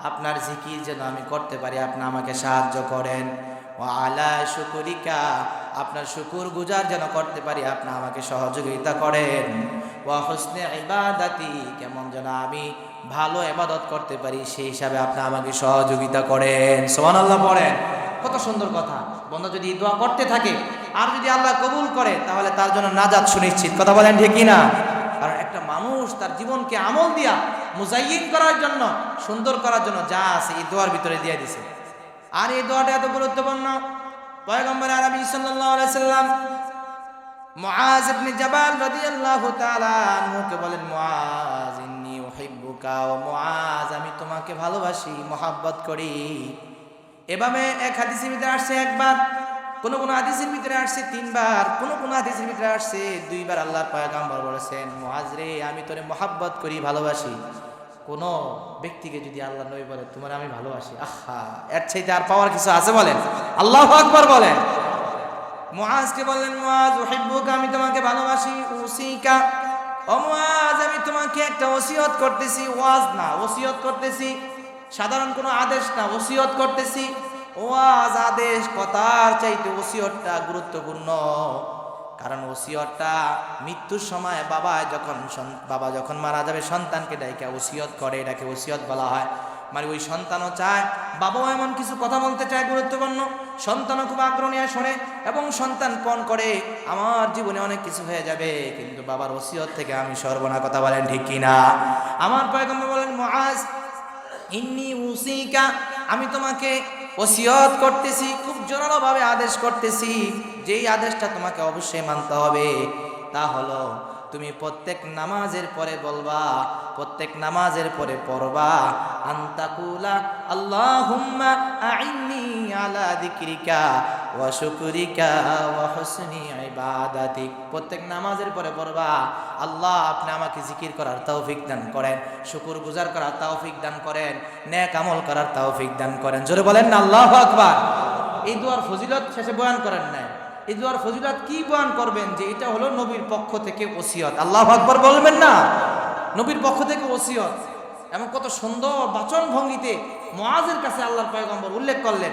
আপনার জিকির যেন আমি করতে পারি, আপনি আমাকে সাহায্য করেন, ওয়া আলা শুকরিকা, আপনার শুকর গুজার যেন করতে পারি, আপনি আমাকে সহযোগিতা করেন, ওয়া হুসনি ইবাদাতি, কেমন যেন আমি ভালো ইবাদত করতে পারি, সেই হিসাবে আপনি আমাকে সহযোগিতা করেন। সুবহানাল্লাহ পড়েন। কত সুন্দর কথা। বন্ধু যদি দোয়া করতে থাকে আর যদি আল্লাহ কবুল করে, তাহলে তার জন্য নাজাত সুনিশ্চিত। কথা বলেন ঠিক কিনা? কারণ একটা মানুষ তার জীবনকে আমল দিয়া মুজাইয়িন করার জন্য, সুন্দর করার জন্য যা আছে এই দোয়ার ভিতরে দিয়ে দিছে। আর এই দোয়াটা এত গুরুত্বপূর্ণ, পয়গম্বর আরবি সাল্লাল্লাহু আলাইহি সাল্লাম মুআজ ইবনে জাবাল রাদিয়াল্লাহু তাআলা আনহুকে বলেন, মুআজ, ইন্নী উহিব্বুকা ওয়া মুআজ, আমি তোমাকে ভালোবাসি, মহব্বত করি। এভাবে এক হাদিসের ভিতরে আসছে একবার, কোন হাদিসের ভিতরে আসছে 3বার, কোন হাদিসের ভিতরে আসছে 2বার। আল্লাহর পয়গম্বর বলেছেন, মুআজ রে, আমি তোরে মহব্বত করি, ভালোবাসি। কোন ব্যক্তিকে যদি আল্লাহ নবী বলে তোমার আমি ভালোবাসি, আহা, এর চাইতে আর পাওয়ার কিছু আছে বলেন? আল্লাহু আকবার বলেন। মুআজকে বললেন, মুআজ, উহিব্বুকা, আমি তোমাকে ভালোবাসি, উসিকা, ও মুআজ, আমি তোমাকে একটা ওসিয়ত করতেছি, ওয়াজ না, ওসিয়ত করতেছি, সাধারণ কোনো আদেশ না, ওসিয়ত করতেছি। ওয়াজ, আদেশ, কথার চাইতে ওসিয়তটা গুরুত্বপূর্ণ। কারণ ওসিয়তটা মৃত্যুর সময় বাবা যখন মারা যাবে, সন্তানকে ডাইকা ওসিয়ত করে, এটাকে ওসিয়ত বলা হয়। মানে ওই সন্তানও চায়, বাবাও এমন কিছু কথা বলতে চায় গুরুত্বপূর্ণ, সন্তানও খুব আগ্রহ নিয়ে শোনে, এবং সন্তান পণ করে আমার জীবনে অনেক কিছু হয়ে যাবে, কিন্তু বাবার ওসিয়ত থেকে আমি সর্বনা। কথা বলেন ঠিক কিনা? আমার পয়গম্বর বলেন, মুআজ, ইন্নী উসিকা, আমি তোমাকে ওসিয়ত করতেছি, খুব জোরালোভাবে আদেশ করতেছি, যেই আদেশটা তোমাকে অবশ্যই মানতে হবে, তা হলো তুমি প্রত্যেক নামাজের পরে বলবা, প্রত্যেক নামাজের পরে পড়বা, আনতাকুলা আল্লাহুম্মা আইন্নি আলা যিকরিকা ওয়া শুকরিকা ওয়া হুসনি ইবাদাতিক। প্রত্যেক নামাজের পরে পড়বা, আল্লাহ আপনি আমাকে জিকির করার তৌফিক দান করেন, শুকরগুজার করার তৌফিক দান করেন, নেক আমল করার তৌফিক দান করেন। জোরে বলেন না আল্লাহু আকবার। এই দুয়ার ফজিলত শেষে বয়ান করেন নাই। এই দুয়ার ফজিলত কি বয়ান করবেন যে এটা হলো নবীর পক্ষ থেকে ওসিয়ত। আল্লাহু আকবার বলবেন না? নবীর পক্ষ থেকে ওসিয়ত। এবং কত সুন্দর বাচন ভঙ্গিতে মুআজের কাছে আল্লাহর পয়গম্বর উল্লেখ করলেন,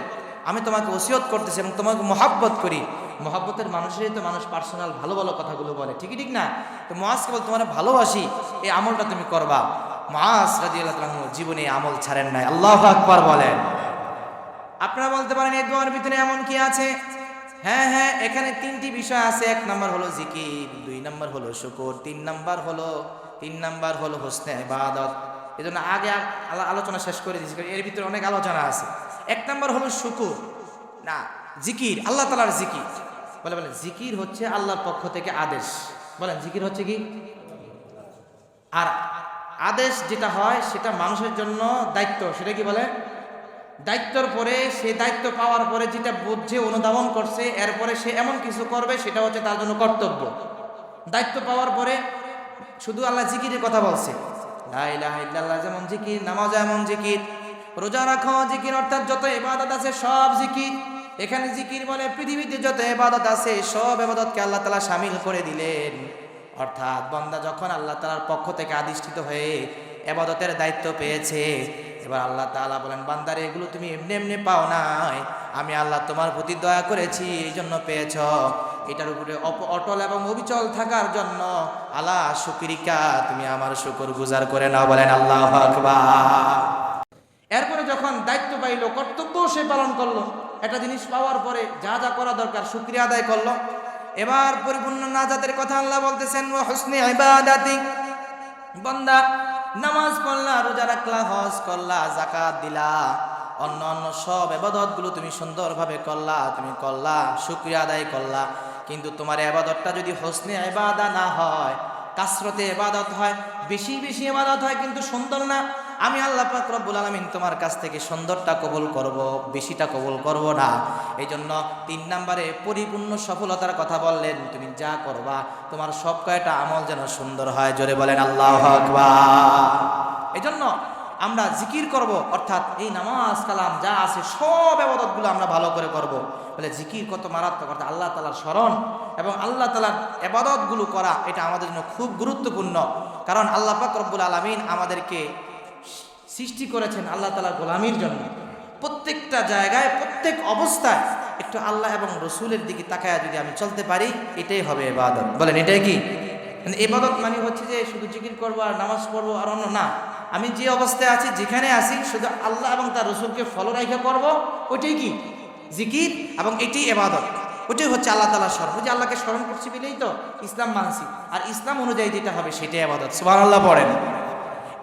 আমি তোমাকে ওসিয়ত করতেছি এবং তোমাকে মহাব্বত করি। মহাব্বতের মানুষেরই তো মানুষ পার্সোনাল ভালো ভালো কথাগুলো বলে, ঠিকই ঠিক না? তো মুআজকে বল তোমার ভালোবাসি, এই আমলটা তুমি করবা। মুআজ রাদিয়াল্লাহু তাআলা জীবনে আমল ছাড়েন নাই। আল্লাহু আকবার বলেন। আপনারা বলতে পারেন এই দোয়ার ভিতরে এমন কি আছে? হ্যাঁ হ্যাঁ, এখানে তিনটি বিষয় আছে। এক নাম্বার হলো জিকির, দুই নাম্বার হলো শুকর, তিন নাম্বার হলো হোসনে ইবাদত। এই জন্য আগে আলোচনা শেষ করে দিয়েছি, এর ভিতরে অনেক আলোচনা আছে। এক নাম্বার হলো শুকর, না জিকির, আল্লাহ তাআলার জিকির। বলেন জিকির হচ্ছে আল্লাহর পক্ষ থেকে আদেশ। বলেন জিকির হচ্ছে কি? আর আদেশ যেটা হয় সেটা মানুষের জন্য দায়িত্ব, সেটা কি বলে? দায়িত্বর পরে সে দায়িত্ব পাওয়ার পরে যেটা বুঝে অনুধাবন করছে, এরপরে সে এমন কিছু করবে সেটা হচ্ছে তার জন্য কর্তব্য। দায়িত্ব পাওয়ার পরে শুধু আল্লাহ জিকিরের কথা বলছে, লা ইলাহা ইল্লাল্লাহ যেমন জিকির, নামাজ এমন জিকির, রোজা রাখা জিকির, অর্থাৎ যত ইবাদত আছে সব জিকির। এখানে জিকির বলে পৃথিবীতে যত ইবাদত আছে সব ইবাদতকে আল্লাহ তাআলা শামিল করে দিলেন। অর্থাৎ বান্দা যখন আল্লাহ তাআলার পক্ষ থেকে আদিষ্ঠিত হয়ে ইবাদতের দায়িত্ব পেয়েছে, এবার আল্লাহ তাআলা বলেন বান্দারে এগুলো তুমি এমনি এমনি পাও নাই, আমি আল্লাহ তোমার প্রতি দয়া করেছি এই জন্য পেয়েছ। এটার উপরে অটল এবং অবিচল থাকার জন্য আল্লাহ শুকরিকা, তুমি আমার শুকর গুজার করে নাও। বলেন আল্লাহু আকবার। এরপরে যখন দায়িত্ব পাইল, কর্তব্য সে পালন করলো, একটা জিনিস পাওয়ার পরে যা যা করা দরকার শুকরিয়া আদায় করলো। এবার পরিপূর্ণ নাজাতের কথা আল্লাহ বলতেছেন, ওয়া হুসনি ইবাদাতি। বান্দা নামাজ পড়লা, রোজা রাখলা, হজ করলা, যাকাত দিলা, অন্য অন্য সব ইবাদতগুলো তুমি সুন্দরভাবে করলা, তুমি করলা, শুকরিয়া আদায় করলা। কিন্তু তোমার ইবাদতটা যদি হোসনে ইবাদা না হয়, কাসরতে ইবাদত হয়, বেশি বেশি ইবাদত হয় কিন্তু সুন্দর না, আমি আল্লাহ পাক রব্বুল আলামিন তোমার কাছ থেকে সুন্দরটা কবুল করব, বেশিটা কবুল করব না। এই জন্য 3 নম্বরে পরিপূর্ণ সফলতার কথা বললেন, তুমি যা করবা তোমার সব কয়টা আমল যেন সুন্দর হয়। জোরে বলেন আল্লাহু আকবার। এই জন্য আমরা জিকির করব, অর্থাৎ এই নামাজ কালাম যা আছে সব ইবাদতগুলো আমরা ভালো করে করব। বলে জিকির কত মারাত্মক, অর্থাৎ আল্লাহ তাআলার স্মরণ এবং আল্লাহ তাআলার ইবাদতগুলো করা, এটা আমাদের জন্য খুব গুরুত্বপূর্ণ। কারণ আল্লাহ পাক রব্বুল আলামিন আমাদেরকে সৃষ্টি করেছেন আল্লাহ তাআলার গোলামির জন্য। প্রত্যেকটা জায়গায় প্রত্যেক অবস্থায় একটু আল্লাহ এবং রসুলের দিকে তাকায়া যদি আমি চলতে পারি, এটাই হবে ইবাদত। বলেন এটাই কি? ইবাদত মানে হচ্ছে যে শুধু জিকির করবো আর নামাজ পড়বো আর অন্য না, আমি যে অবস্থায় আছি যেখানে আছি শুধু আল্লাহ এবং তার রসুলকে ফলো রেখে করবো, ওইটাই কি জিকির এবং এটাই ইবাদত। ওইটাই হচ্ছে আল্লাহ তাআলার স্মরণ। ওই যে আল্লাহকে স্মরণ করছি বলেই তো ইসলাম মানছি, আর ইসলাম অনুযায়ী যেটা হবে সেটাই ইবাদত। সুবহানাল্লাহ পড়েন।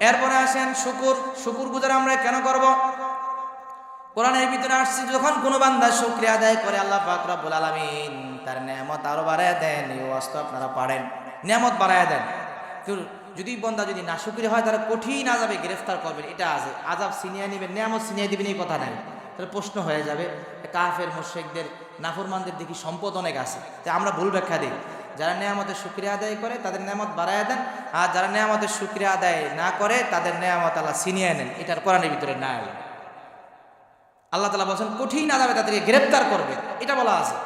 এরপরে আসেন শুকুর। শুকুর গুজার আমরা কেন করব? কোরআনের ভিতরে আসছে যখন কোনো বান্দা শুকরিয়া আদায় করে আল্লাহ পাক রব্বুল আলামিন তার নেয়ামত আরো বাড়ায় দেন। এই ওয়াজটা আপনারা পারেন, নেয়ামত বাড়ায় দেন। যদি বান্দা যদি নাশুকরি হয় তারা কঠিন আযাবে গ্রেফতার করবেন, এটা আছে। আযাব ছিনিয়ে নেবেন, নেয়ামত ছিনিয়ে দিবেন, এই কথা নাই। তাহলে প্রশ্ন হয়ে যাবে, কাফের মুশরিকদের নাফরমানদের দেখি সম্পদ অনেক আছে, তাই আমরা ভুল ব্যাখ্যা দিই। যারা নেয়ামতের শুকরিয়া আদায় করে তাদের নেয়ামত বাড়ায় দেন, আর যারা নেয়ামতের শুকরিয়া আদায় না করে তাদের নেয়ামত আল্লাহ ছিনিয়ে নেন। এটার কোরআনের ভিতরে নাই। আল্লাহ তাআলা বলেন কঠিন আযাবে তাদেরকে গ্রেফতার করবে, এটা বলা আছে।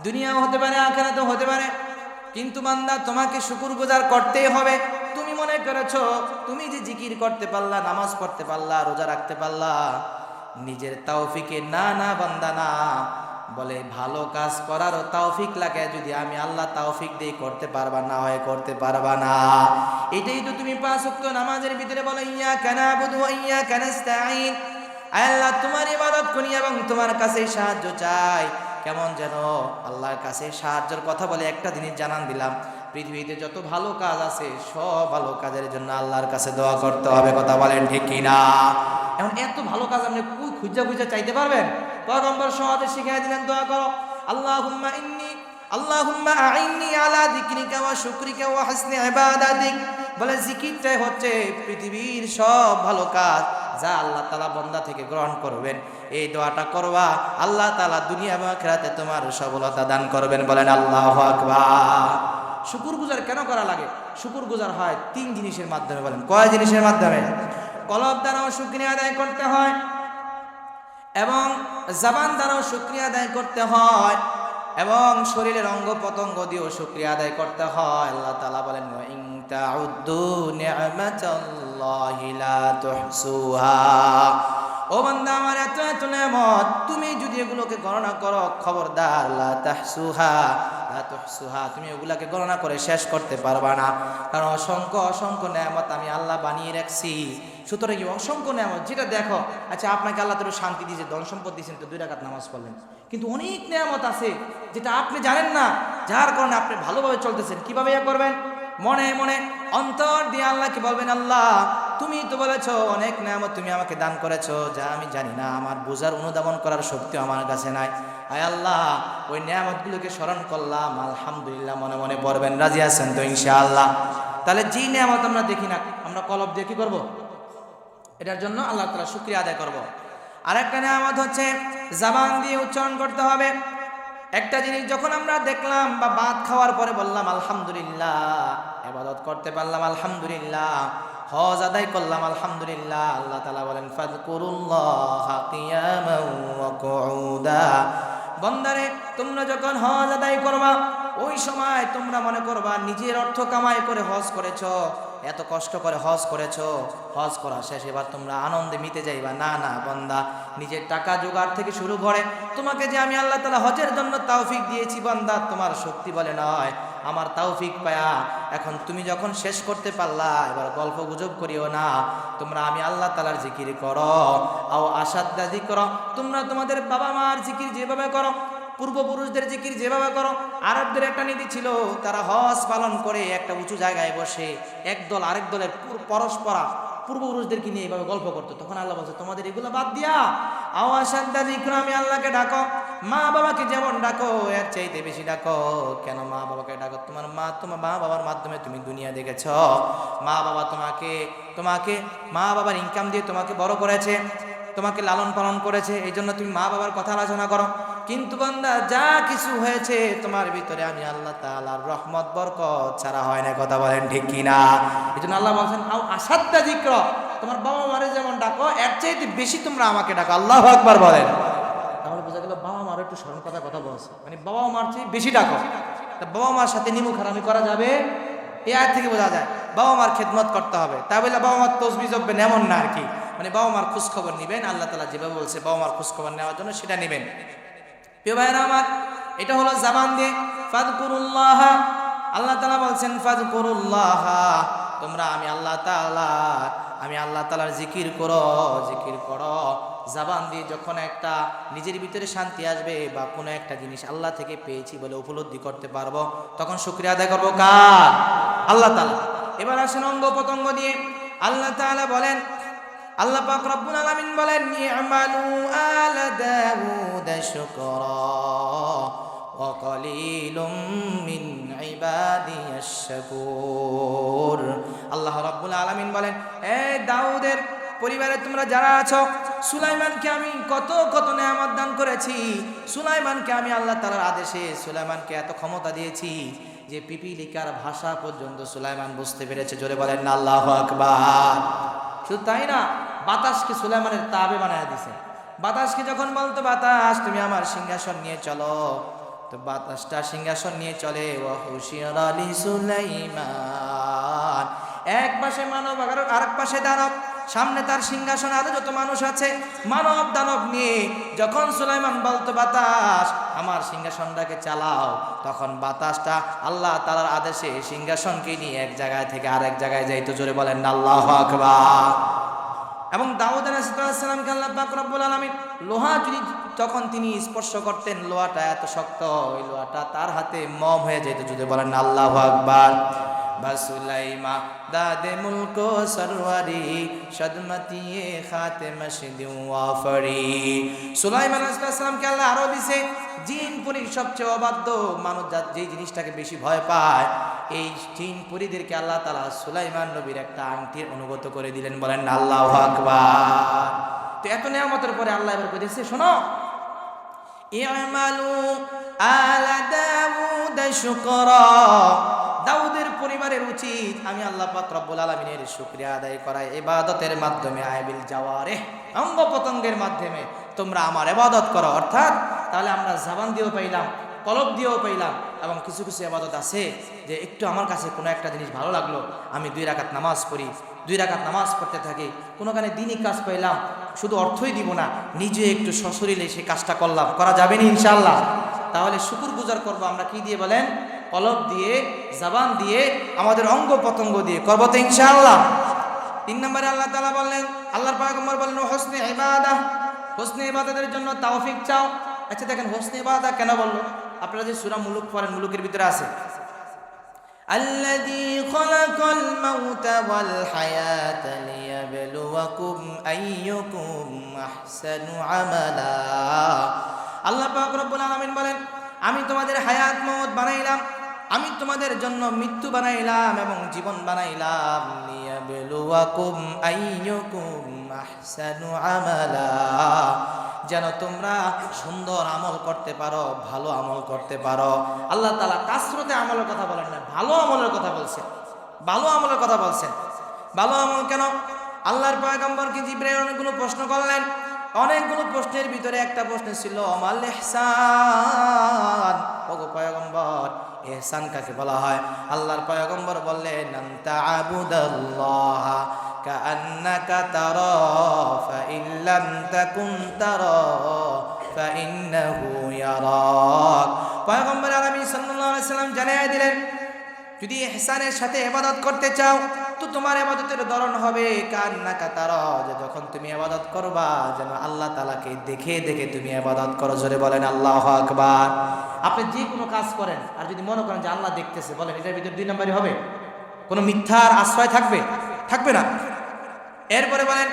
দুনিয়াও হতে পারে, আখিরাতেও হতে পারে। কিন্তু বান্দা তোমাকে শুকরগুজার করতেই হবে। তুমি মনে করেছো তুমি যে জিকির করতে পারলা, নামাজ পড়তে পারলা, রোজা রাখতে পারলা নিজের তৌফিকে, না না বান্দা না। বলে ভালো কাজ করারও তৌফিক লাগে, যদি আমি আল্লাহ তৌফিক দিয়ে করতে পারবা না হয় করতে পারবা না। এটাই তো তুমি 5 ওয়াক্ত নামাজের ভিতরে বলো ইয়্যাকা না'বুদু ওয়া ইয়্যাকা নাস্তাঈন, আল্লাহ তোমার ইবাদত করি এবং তোমার কাছে সাহায্য চাই। কেমন যেন আল্লাহর কাছে সাহায্যের কথা বলে একটা জিনিস জানান দিলাম, পৃথিবীতে যত ভালো কাজ আছে সব ভালো কাজের জন্য আল্লাহর কাছে দোয়া করতে হবে। কথা বলেন ঠিক কিনা? এখন এত ভালো কাজ আপনি খুঁজা খুঁজা চাইতে পারবেন? পয়গম্বর সহজে শিখিয়ে দিলেন, দোয়া করো আল্লাহুম্মা আইন্নি আলা যিকরিকা ওয়া শুকরিকা ওয়া হুসনি ইবাদাতিক। বলে জিকিরটাই হচ্ছে পৃথিবীর সব ভালো কাজ যা আল্লাহ তাআলা বান্দা থেকে গ্রহণ করবেন। এই দোয়াটা করবা, আল্লাহ তাআলা দুনিয়া এবং আখিরাতে তোমার সফলতা দান করবেন। বলেন আল্লাহু আকবার। শুকরগুজার কেন করা লাগে? শুকরগুজার হয় 3 জিনিসের মাধ্যমে। বলেন কয় জিনিসের মাধ্যমে? কলব দ্বারাও শুকরিয়া আদায় করতে হয়, এবং জবান দ্বারাও শুকরিয়া আদায় করতে হয়, এবং শরীরের অঙ্গ প্রত্যঙ্গ দিয়েও শুকরিয়া আদায় করতে হয়। আল্লাহ তাআলা বলেন ওয়া ইন তাউদ্দু নি'মাতাল্লাহি লা তুহসুহা। ও বান্দা আমার এত এত নেয়ামত, তুমি যদি এগুলোকে গণনা করো, খবরদার লা তাহসুহা, লা তুহসুহা, তুমি এগুলাকে গণনা করে শেষ করতে পারবা না। কারণ অসংখ্য অসংখ্য নেয়ামত আমি আল্লাহ বানিয়ে রাখছি। সুতরাং এই অসংখ্য নেয়ামত যেটা দেখো, আচ্ছা আপনাকে আল্লাহ তো শান্তি দিয়েছে, ধন সম্পদ দিয়েছেন, তো 2 রাকাত নামাজ পড়লেন, কিন্তু অনেক নেয়ামত আছে যেটা আপনি জানেন না, যার কারণে আপনি ভালোভাবে চলতেছেন। কিভাবে ইয়া করবেন? মনে মনে অন্তর দিয়ে আল্লাহকে বলবেন, আল্লাহ তুমি তো বলেছো অনেক নেয়ামত তুমি আমাকে দান করেছো, যা আমি জানি না, আমার বোঝার অনুধাবন করার শক্তি আমার কাছে নাই। আয় আল্লাহ, ওই নেয়ামতগুলোকে স্মরণ করলাম, আলহামদুলিল্লাহ মনে মনে পড়বেন। রাজি আছেন তো ইনশাআল্লাহ? তাহলে যেই নেয়ামত আমরা দেখি না, আমরা কলব দিয়ে কি করব? এটার জন্য আল্লাহ তাআলা শুকরিয়া আদায় করব। আরেকটা নেয়ামত হচ্ছে জবান দিয়ে উচ্চারণ করতে হবে। একটা জিনিস যখন আমরা দেখলাম বা ভাত খাওয়ার পরে বললাম আলহামদুলিল্লাহ, ইবাদত করতে পারলাম আলহামদুলিল্লাহ, হজ আদায় করলাম আলহামদুলিল্লাহ, আল্লাহ তাআলা বলেন ফাযকুরুল্লাহা কিয়ামান ওয়া কুউদা। বান্দারে তোমরা যখন হজ আদায় করবা, ওই সময় তোমরা মনে করবা নিজের অর্থ কামাই করে হজ করেছো, এত কষ্ট করে হজ করেছো, হজ করা শেষ, এবার তোমরা আনন্দে মিতে যাইবা। না না বান্দা, নিজের টাকা জোগাড় থেকে শুরু করে তোমাকে যে আমি আল্লাহ তাআলা হজের জন্য তৌফিক দিয়েছি, বান্দা তোমার শক্তি বলে নয়, আমার তৌফিক পায়া এখন তুমি যখন শেষ করতে পারলা, এবার গল্প গুজব করিও না, তোমরা আমি আল্লাহ তাআলার জিকির করো। আও আসাদ্দা যিকরা, তোমরা তোমাদের বাবা মার জিকির যেভাবে করো, পূর্বপুরুষদের জিকির যেভাবে করো। আরবদের একটা নীতি ছিল, তারা হজ পালন করে একটা উঁচু জায়গায় বসে একদল আরেক দলের পরস্পরা পূর্বপুরুষদেরকে নিয়ে এইভাবে গল্প করতো। তখন আল্লাহ বলছে তোমাদের এগুলো বাদ দিয়া আওয়াসাদ্দা যিকরা, আমি আল্লাহকে ডাকো, মা বাবাকে যেমন ডাকো এর চাইতে বেশি ডাকো। কেন মা বাবাকে ডাকো? তোমার মা বাবার মাধ্যমে তুমি দুনিয়া দেখেছ, মা বাবা তোমাকে মা বাবার ইনকাম দিয়ে তোমাকে বড় করেছে, তোমাকে লালন পালন করেছে, এই জন্য তুমি মা বাবার কথা আলোচনা করো। কিন্তু বান্দা যা কিছু হয়েছে তোমার ভিতরে আমি আল্লাহ তাআলার রহমত বরকত ছাড়া হয় না। কথা বলেন ঠিক কিনা? এই জন্য আল্লাহ বলছেন আও আসাদ্দা যিকরা, তোমার বাবা মারে যেমন ডাকো এর চাইতে বেশি তোমরা আমাকে ডাকো। আল্লাহু আকবার বলেন। তাহলে বোঝা গেল বাবা মার একটু স্মরণ কথা বলছে, মানে বাবা মার চেয়ে বেশি ডাকো। তা বাবা মার সাথে নিমুখ হারামি করা যাবে? এই আয়াত থেকে বোঝা যায় বাবা মার খেদমত করতে হবে। তাই বলে বাবা মার তসবিহ জপবেন এমন না আর কি, মানে বাবা মার খোঁজ খবর নিবেন। আল্লাহ তাআলা যেভাবে বলছে বাবা মার খোঁজ খবর নেওয়ার জন্য সেটা নেবেন। প্রিয় ভাইরা আমার, এটা হলো জবান দিয়ে ফাযকুরুল্লাহ। আল্লাহ তাআলা বলছেন ফাযকুরুল্লাহ, তোমরা আমি আল্লাহ তাআলার জিকির করো। জবান দিয়ে যখন একটা নিজের ভিতরে শান্তি আসবে বা কোনো একটা জিনিস আল্লাহ থেকে পেয়েছি বলে উপলব্ধি করতে পারবো, তখন শুকরিয়া আদায় করবো কার? আল্লাহ তাআলা। এবার আসেন অঙ্গ প্রত্যঙ্গ দিয়ে। আল্লাহ তাআলা বলেন, আল্লাহ পাক রব্বুল আলামিন বলেন ই'মালু আলা দাউদ শুকরা ওয়া কালিলুম মিন ইবাদিয়াশ শাকুর। আল্লাহ রাব্বুল আলামিন বলেন, এই দাউদের পরিবারে তোমরা যারা আছো, সুলাইমানকে আমি কত কত নেয়ামত দান করেছি। সুলাইমানকে আমি আল্লাহ তাআলার আদেশে সুলাইমানকে এত ক্ষমতা দিয়েছি যে পিপিলিকার ভাষা পর্যন্ত সুলাইমান বুঝতে পেরেছে। জোরে বলেন না আল্লাহু আকবার। শুধু তাই না, বাতাসকে সুলাইমানের তাবে বানায় দিয়েছে। বাতাসকে যখন বলতো বাতাস তুমি আমার সিংহাসন নিয়ে চলো, তো বাতাসটা সিংহাসন নিয়ে চলে। ওয়া হুশিরা লি সুলাইমান, এক পাশে মানব আর এক পাশে দানব, সামনে তার সিংহাসন আরো যত মানুষ আছে মানব দানব নিয়ে যখন সুলাইমান বলতো বাতাস আমার সিংহাসনটাকে চালাও, তখন বাতাসটা আল্লাহ তাআলার আদেশে সিংহাসনকে নিয়ে এক জায়গায় থেকে আরেক জায়গায় যাইতো। জোরে বলেন না আল্লাহু আকবার। এবং দাউদ আলাইহিস সালামকে আল্লাহ পাক রব্বুল আলামিন লোহা যখন তিনি স্পর্শ করতেন, লোহাটা এত শক্ত, ওই লোহাটা তার হাতে মম হয়ে যেত। যদি বলেন আল্লাহু আকবার। বাসুলাইমা দাদে মুলক সরওয়ারি সদমতিয়ে খাতে মশদি ওয়াফরি। সুলাইমান আলাইহিস সালামকে আল্লাহ আরো দিছে জিন পুরীর সবচেয়ে অবাধ্য মানুষ যে জিনিসটাকে বেশি ভয় পায়, এই জিন পরীদেরকে আল্লাহ তাআলা সুলাইমান নবীর একটা আংটি অনুগত করে দিলেন। বলেন আল্লাহু আকবার। তো এত নিয়ামতের পরে আল্লাহ এবার কইতেছে, শোনো, ই'মালু আলা দাউদ শুকরা, দাউদের পরিবারের উচিত আমি আল্লাহ পাক রব্বুল আলামিনের শুকরিয়া আদায় করা, ইবাদতের মাধ্যমে, আইবিল জাওয়ারিহ, অঙ্গ প্রত্যঙ্গের মাধ্যমে তোমরা আমার ইবাদত করো। অর্থাৎ তাহলে আমরা জবান দিয়েও পাইলাম, কলব দিয়েও পাইলাম, এবং কিছু কিছু ইবাদত আছে যে একটু আমার কাছে কোনো একটা জিনিস ভালো লাগলো, আমি 2 রাকাত নামাজ পড়ি, 2 রাকাত নামাজ পড়তে থাকি, কোনোখানে দিনই কাজ পাইলাম, শুধু অর্থই দিব না, নিজে একটু সশরীরে সেই কাজটা করলাম, করা যাবে না ইনশাআল্লাহ? তাহলে শুকর গুজার করবো আমরা কি দিয়ে বলেন? কলব দিয়ে, জবান দিয়ে, আমাদের অঙ্গ প্রত্যঙ্গ দিয়ে করবো তো ইনশাআল্লাহ। 3 নম্বরে আল্লাহ তাআলা বললেন, আল্লাহর পয়গম্বর বললেন, হুসনে ইবাদা, হুসনে ইবাদতের জন্য তৌফিক চাও। আচ্ছা দেখেন, হুসনে ইবাদা কেন বললো? আপনারা যে সূরা মুলুক পড়েন, মুলুকের ভিতরে আছে আল্লাযী খালাকাল মাউতা ওয়াল হায়াতা লিয়াবলুয়াকুম আইয়ুকুম আহসানু আমালা। আল্লাহ পাক রব্বুল আলামিন বলেন, আমি তোমাদের হায়াত মওত বানাইলাম, আমি তোমাদের জন্য মৃত্যু বানাইলাম এবং জীবন বানাইলাম, লিয়াবলুয়াকুম আইয়ুকুম আহসানু আমালা, যেন তোমরা সুন্দর আমল করতে পারো, ভালো আমল করতে পারো। আল্লাহ তাআলা কাসরতে আমলের কথা বলেন না, ভালো আমলের কথা বলছেন, ভালো আমলের কথা বলছেন। ভালো আমল কেন? আল্লাহর পয়গম্বরকে জিবরাইল অনেকগুলো প্রশ্ন করলেন, অনেকগুলো প্রশ্নের ভিতরে একটা প্রশ্ন ছিল আমাল ইহসান। ওগো পয়গম্বর, ইহসান কাকে বলা হয়? আল্লাহর পয়গম্বর বললেন, আনতা আবুদাল্লাহ কাআন্নাকা তারা ফাইন লাম তাকুন তারা ফাইন্নাহু ইয়ারাক। পয়গম্বর আলামিন সাল্লাল্লাহু আলাইহি সাল্লাম জানিয়ে দিলেন, যদি ইহসানের সাথে ইবাদত করতে চাও তো তোমার ইবাদতের ধরন হবে কান্নাকা তারা, যে যখন তুমি ইবাদত করবা যেন আল্লাহ তাআলাকে দেখে দেখে তুমি ইবাদত করো। জোরে বলেন আল্লাহু আকবার। আপনি যে কোনো কাজ করেন আর যদি মনে করেন যে আল্লাহ দেখতেছে, বলেন এটার ভিতরে 2 নম্বরই হবে? কোনো মিথ্যার আশ্রয় থাকবে? থাকবে না। এরপরে বলেন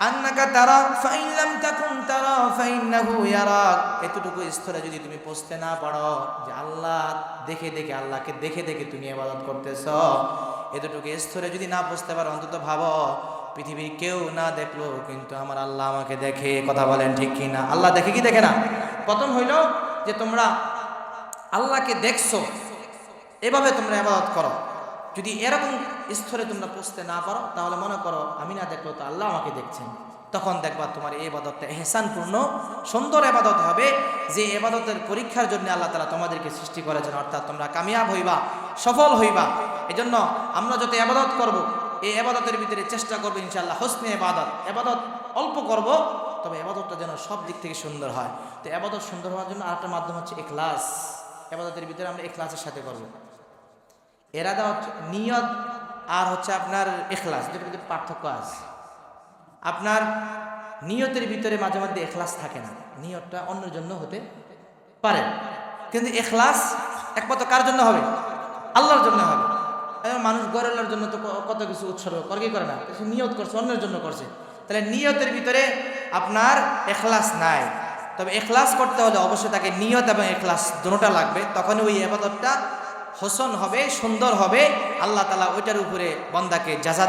আন্নাকা তারা ফাইন লাম তাকুন তারা ফাইন্নাহু ইয়ারাক। এতটুকু স্তরে যদি তুমি পৌঁছতে না পারো যে আল্লাহ দেখে দেখে, আল্লাহকে দেখে দেখে তুমি ইবাদত করতেছ, এতটুকু স্তরে যদি না পৌঁছতে পারো, অন্তত ভাবো পৃথিবীর কেউ না দেখলো কিন্তু আমার আল্লাহ আমাকে দেখে। কথা বলেন ঠিক কি না? আল্লাহ দেখে কি দেখে না? প্রথম হইল যে তোমরা আল্লাহকে দেখছো, এভাবে তোমরা ইবাদত করো। যদি এরকম স্তরে তোমরা পৌঁছতে না পারো তাহলে মনে করো আমি না দেখলো তো আল্লাহ আমাকে দেখছেন, তখন দেখবা তোমার এই ইবাদতটা ইহসানপূর্ণ সুন্দর ইবাদত হবে, যে ইবাদতের পরীক্ষার জন্য আল্লাহ তাআলা তোমাদেরকে সৃষ্টি করেছেন। অর্থাৎ তোমরা কামিয়াব হইবা, সফল হইবা। এজন্য আমরা যত ইবাদত করব, এই ইবাদতের ভিতরে চেষ্টা করব ইনশাআল্লাহ হুসনে ইবাদত। ইবাদত অল্প করব, তবে ইবাদতটা যেন সব দিক থেকে সুন্দর হয়। তো ইবাদত সুন্দর হওয়ার জন্য আরেকটা মাধ্যম হচ্ছে ইখলাস। ইবাদতের ভিতরে আমরা ইখলাসের সাথে করব। এরাদা হচ্ছে নিয়ত, আর হচ্ছে আপনার ইখলাস, দুটোর ভিতরে পার্থক্য আছে। আপনার নিয়তের ভিতরে মাঝে মধ্যে ইখলাস থাকে না, নিয়তটা অন্যের জন্য হতে পারে, কিন্তু ইখলাস একমাত্র কার জন্য হবে? আল্লাহর জন্য হবে। মানুষ গড়ের জন্য তো কত কিছু উৎসর্গ করে, কি করে না? সে নিয়ত করছে, অন্যের জন্য করছে, তাহলে নিয়তের ভিতরে আপনার ইখলাস নাই। তবে ইখলাস করতে হলে অবশ্যই তাকে নিয়ত এবং ইখলাস দুটোটা লাগবে, তখন ওই ইবাদতটা হোসন হবে, সুন্দর হবে। আল্লাহ তাআলা ওইটার উপরে বান্দাকে জাযা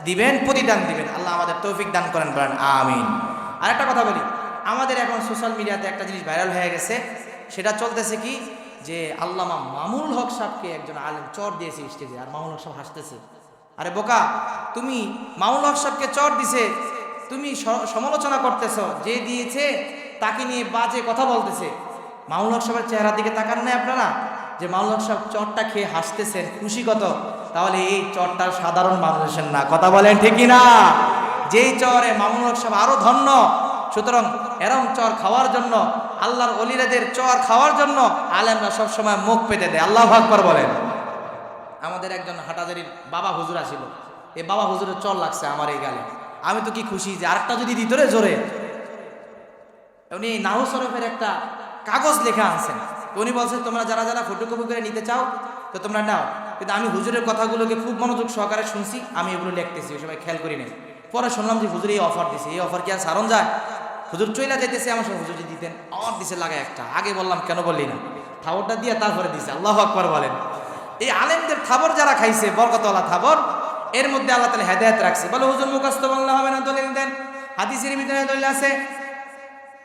দিবেন, প্রতিদান দিবেন। আল্লাহ আমাদের তৌফিক দান করেন, বলেন আমিন। আরেকটা কথা বলি, আমাদের এখন সোশ্যাল মিডিয়াতে একটা জিনিস ভাইরাল হয়ে গেছে, সেটা চলতেছে কি যে আল্লামা মামুনুল হক সাহেবকে একজন আলেম চর দিয়েছে স্টেজে, আর মামুনুল হক সাহেব হাসতেছে। আরে বোকা, তুমি মামুনুল হক সাহেবকে চর দিছে, তুমি সমালোচনা করতেছো, যে দিয়েছে তাকে নিয়ে বাজে কথা বলতেছে। মামুনুল হক সাহেবের চেহারার দিকে তাকান নাই আপনারা? যে মামুনুল হক সাহেব চরটা খেয়ে হাসতেছেন, খুশি কত? তাহলে এই চরটা সাধারণ মানুষের না। কথা বলেন ঠিক না? যেই চরে মামুনুল হক সাহেব আরো ধন্য। সুতরাং এরম চর খাওয়ার জন্য, আল্লাহর ওলিদের চর খাওয়ার জন্য আলেমরা সবসময় মুখ পেতে দেয়। আল্লাহু আকবার বলেন। আমাদের একজন হাটাজারির বাবা হুজুর ছিল, এই বাবা হুজুরের চর লাগছে আমার এই গালে। আমি তো কি খুশি যে আরেকটা যদি দিত রে জোরে। উনি নাহু শরফের একটা কাগজ লেখা আনছেন, তো উনি বলছেন তোমরা যারা যারা ফটোকপি করে নিতে চাও তো তোমরা নাও, কিন্তু আমি হুজুরের কথাগুলোকে খুব মনোযোগ সহকারে শুনছি, আমি এগুলো লিখতেছি, সবাই খেয়াল করি নেই। পরে শুনলাম যে হুজুর এই অফার দিছে, এই অফার কি আর সারণ যায়? হুজুর চইলা যাইতেছে, আমার সঙ্গে হুজুর দিতেন, আমার দিছে লাগায় একটা। আগে বললাম কেন বললি না, খাওয়ারটা দিয়ে তারপরে দিছে। আল্লাহু আকবার বলেন। এই আলেমদের থাবর যারা খাইছে, বরকতওয়ালা থাবর, এর মধ্যে আল্লাহ তাআলা হেদায়েত রাখছে। বলে হুজুর মুখস্থ বললে হবে না, দলিল দেন। হাদিসের ভিতরে দলিল আছে,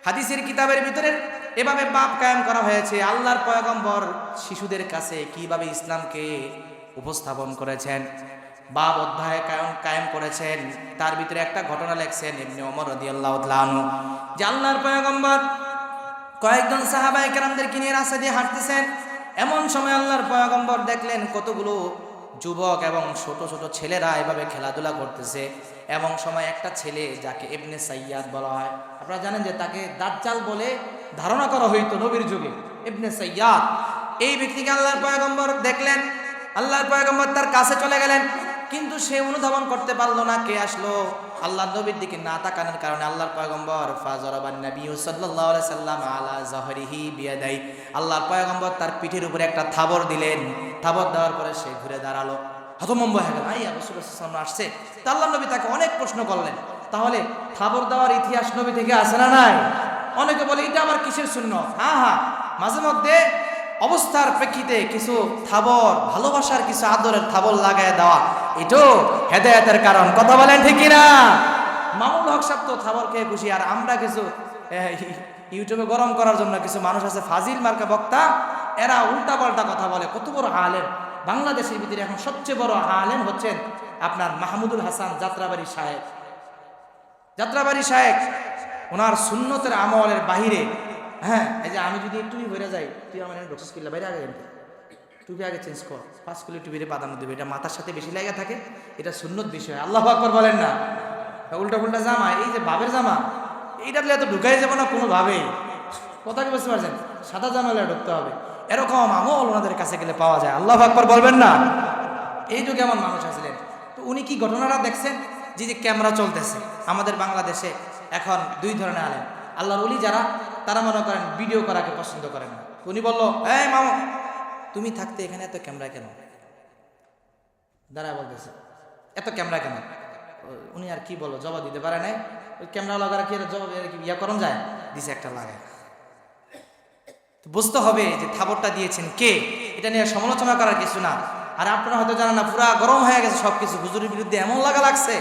হাদিসের কিতাবের ভিতরে এভাবে বাপ কায়েম করা হয়েছে। আল্লাহর পয়গম্বর শিশুদের কাছে কিভাবে ইসলামকে উপস্থাপন করেছেন, বাপ অধ্যায় কায়েম করেছেন। তার ভিতরে একটা ঘটনা লেখছেন ইবনে ওমর রাদিয়াল্লাহু তাআলা আনহু, যে আল্লাহর পয়গম্বর কয়েকজন সাহাবায়ে কেরামদেরকে নিয়ে রাস্তা দিয়ে হাঁটতেছেন। এমন সময় আল্লাহর পয়গম্বর দেখলেন কতগুলো যুবক এবং ছোট ছোট ছেলেরা এভাবে খেলাধুলা করতেছে। এমন সময় একটা ছেলে, যাকে ইবনে সাইয়াদ বলা হয়, আপনারা জানেন যে তাকে দাজ্জাল বলে ধারণা করা হইতো নবীর যুগে, ইবনে সাইয়াদ। এই ব্যক্তিকে আল্লাহর পয়গম্বর দেখলেন, আল্লাহর পয়গম্বর তার কাছে চলে গেলেন, কিন্তু সে অনুধাবন করতে পারলো না কে আসলো। আল্লাহর নবীর দিকে না তাকানোর কারণে আল্লাহর পয়গম্বর ফাজরাবান নবী সাল্লাল্লাহু আলাইহি সাল্লাম আলা যাহরিহি বিয়াদাই, আল্লাহর পয়গম্বর তার পিঠের উপরে একটা থাবর দিলেন। থাবর দেওয়ার পরে সে ঘুরে দাঁড়ালো, হতভম্ব হয়ে গেল, আই রাসূলুল্লাহ সাল্লাল্লাহু আলাইহি ওয়াসাল্লাম আসছে। তা আল্লাহর নবী তাকে অনেক প্রশ্ন করলেন, তাহলে থাবর দেওয়ার ইতিহাস নবী থেকে আছে না নাই? অনেকে বলে এটা আবার কিসের সুন্নাত? হ্যাঁ, মাঝে মধ্যে অবস্থার প্রেক্ষিতে কিছু থাবর, ভালোবাসার কিছু আদরের থাবর লাগায় দেওয়া, এটাও হেদায়েতের কারণ। কথা বলেন ঠিক কিনা? মামুনুল হক সাহেব তো থাবর খেয়ে খুশি, আর আমরা কিছু ইউটিউবে গরম করার জন্য কিছু মানুষ আছে ফাজিল মার্কা বক্তা, এরা উল্টা পাল্টা কথা বলে। কত বড় আলেম, বাংলাদেশের ভিতরে এখন সবচেয়ে বড় আলেম হচ্ছেন আপনার মাহমুদুল হাসান যাত্রাবাড়ি সাহেব। যাত্রাবাড়ি সাহেব ওনার সুন্নতের আমলের বাহিরে, হ্যাঁ, এই যে আমি যদি টুপি ভরে যাই, তুই আমার ডক্টর স্কিল্লা বাইরে আগে টুপি আগে চেঞ্জ কর, 5 কিলো টুপিরে বাদানো দেবে, এটা মাথার সাথে বেশি লাগা থাকে, এটা সুন্নত বিষয়। আল্লাহু আকবার বলেন না? উল্টা পুল্টা জামা, এই যে বাবের জামা, এইটা এত ঢুকাই যাবে না কোনোভাবেই। কথা কি বুঝতে পারছেন? সাদা জামা ঢুকতে হবে, এরকম আমল ওনাদের কাছে গেলে পাওয়া যায়। আল্লাহু আকবার বলবেন না? এই যুগে এমন মানুষ আসলেন। তো উনি কি ঘটনাটা দেখছেন, যে ক্যামেরা চলতেছে আমাদের বাংলাদেশে এখন দুই ধরনের আলেম। আল্লাহর ওলি যারা, তারা মনে করেন ভিডিও করাকে পছন্দ করেন না। উনি বলল, এই মামু, তুমি থাকতে এখানে এত ক্যামেরা কেন? দাঁড়া বলতেছে, এত ক্যামেরা কেন? উনি আর কি বলো, জবাব দিতে পারে নাই। ওই ক্যামেরা লাগার কি জবাব ইয়া করন যায়, দিছে একটা লাগায়। বুঝতে হবে যে থাবরটা দিয়েছেন কে, এটা নিয়ে সমালোচনা করার কিছু না। আর আপনারা হয়তো জানেন না, পুরা গরম হয়ে গেছে সবকিছু, হুজুরের বিরুদ্ধে এমন লাগা লাগছে।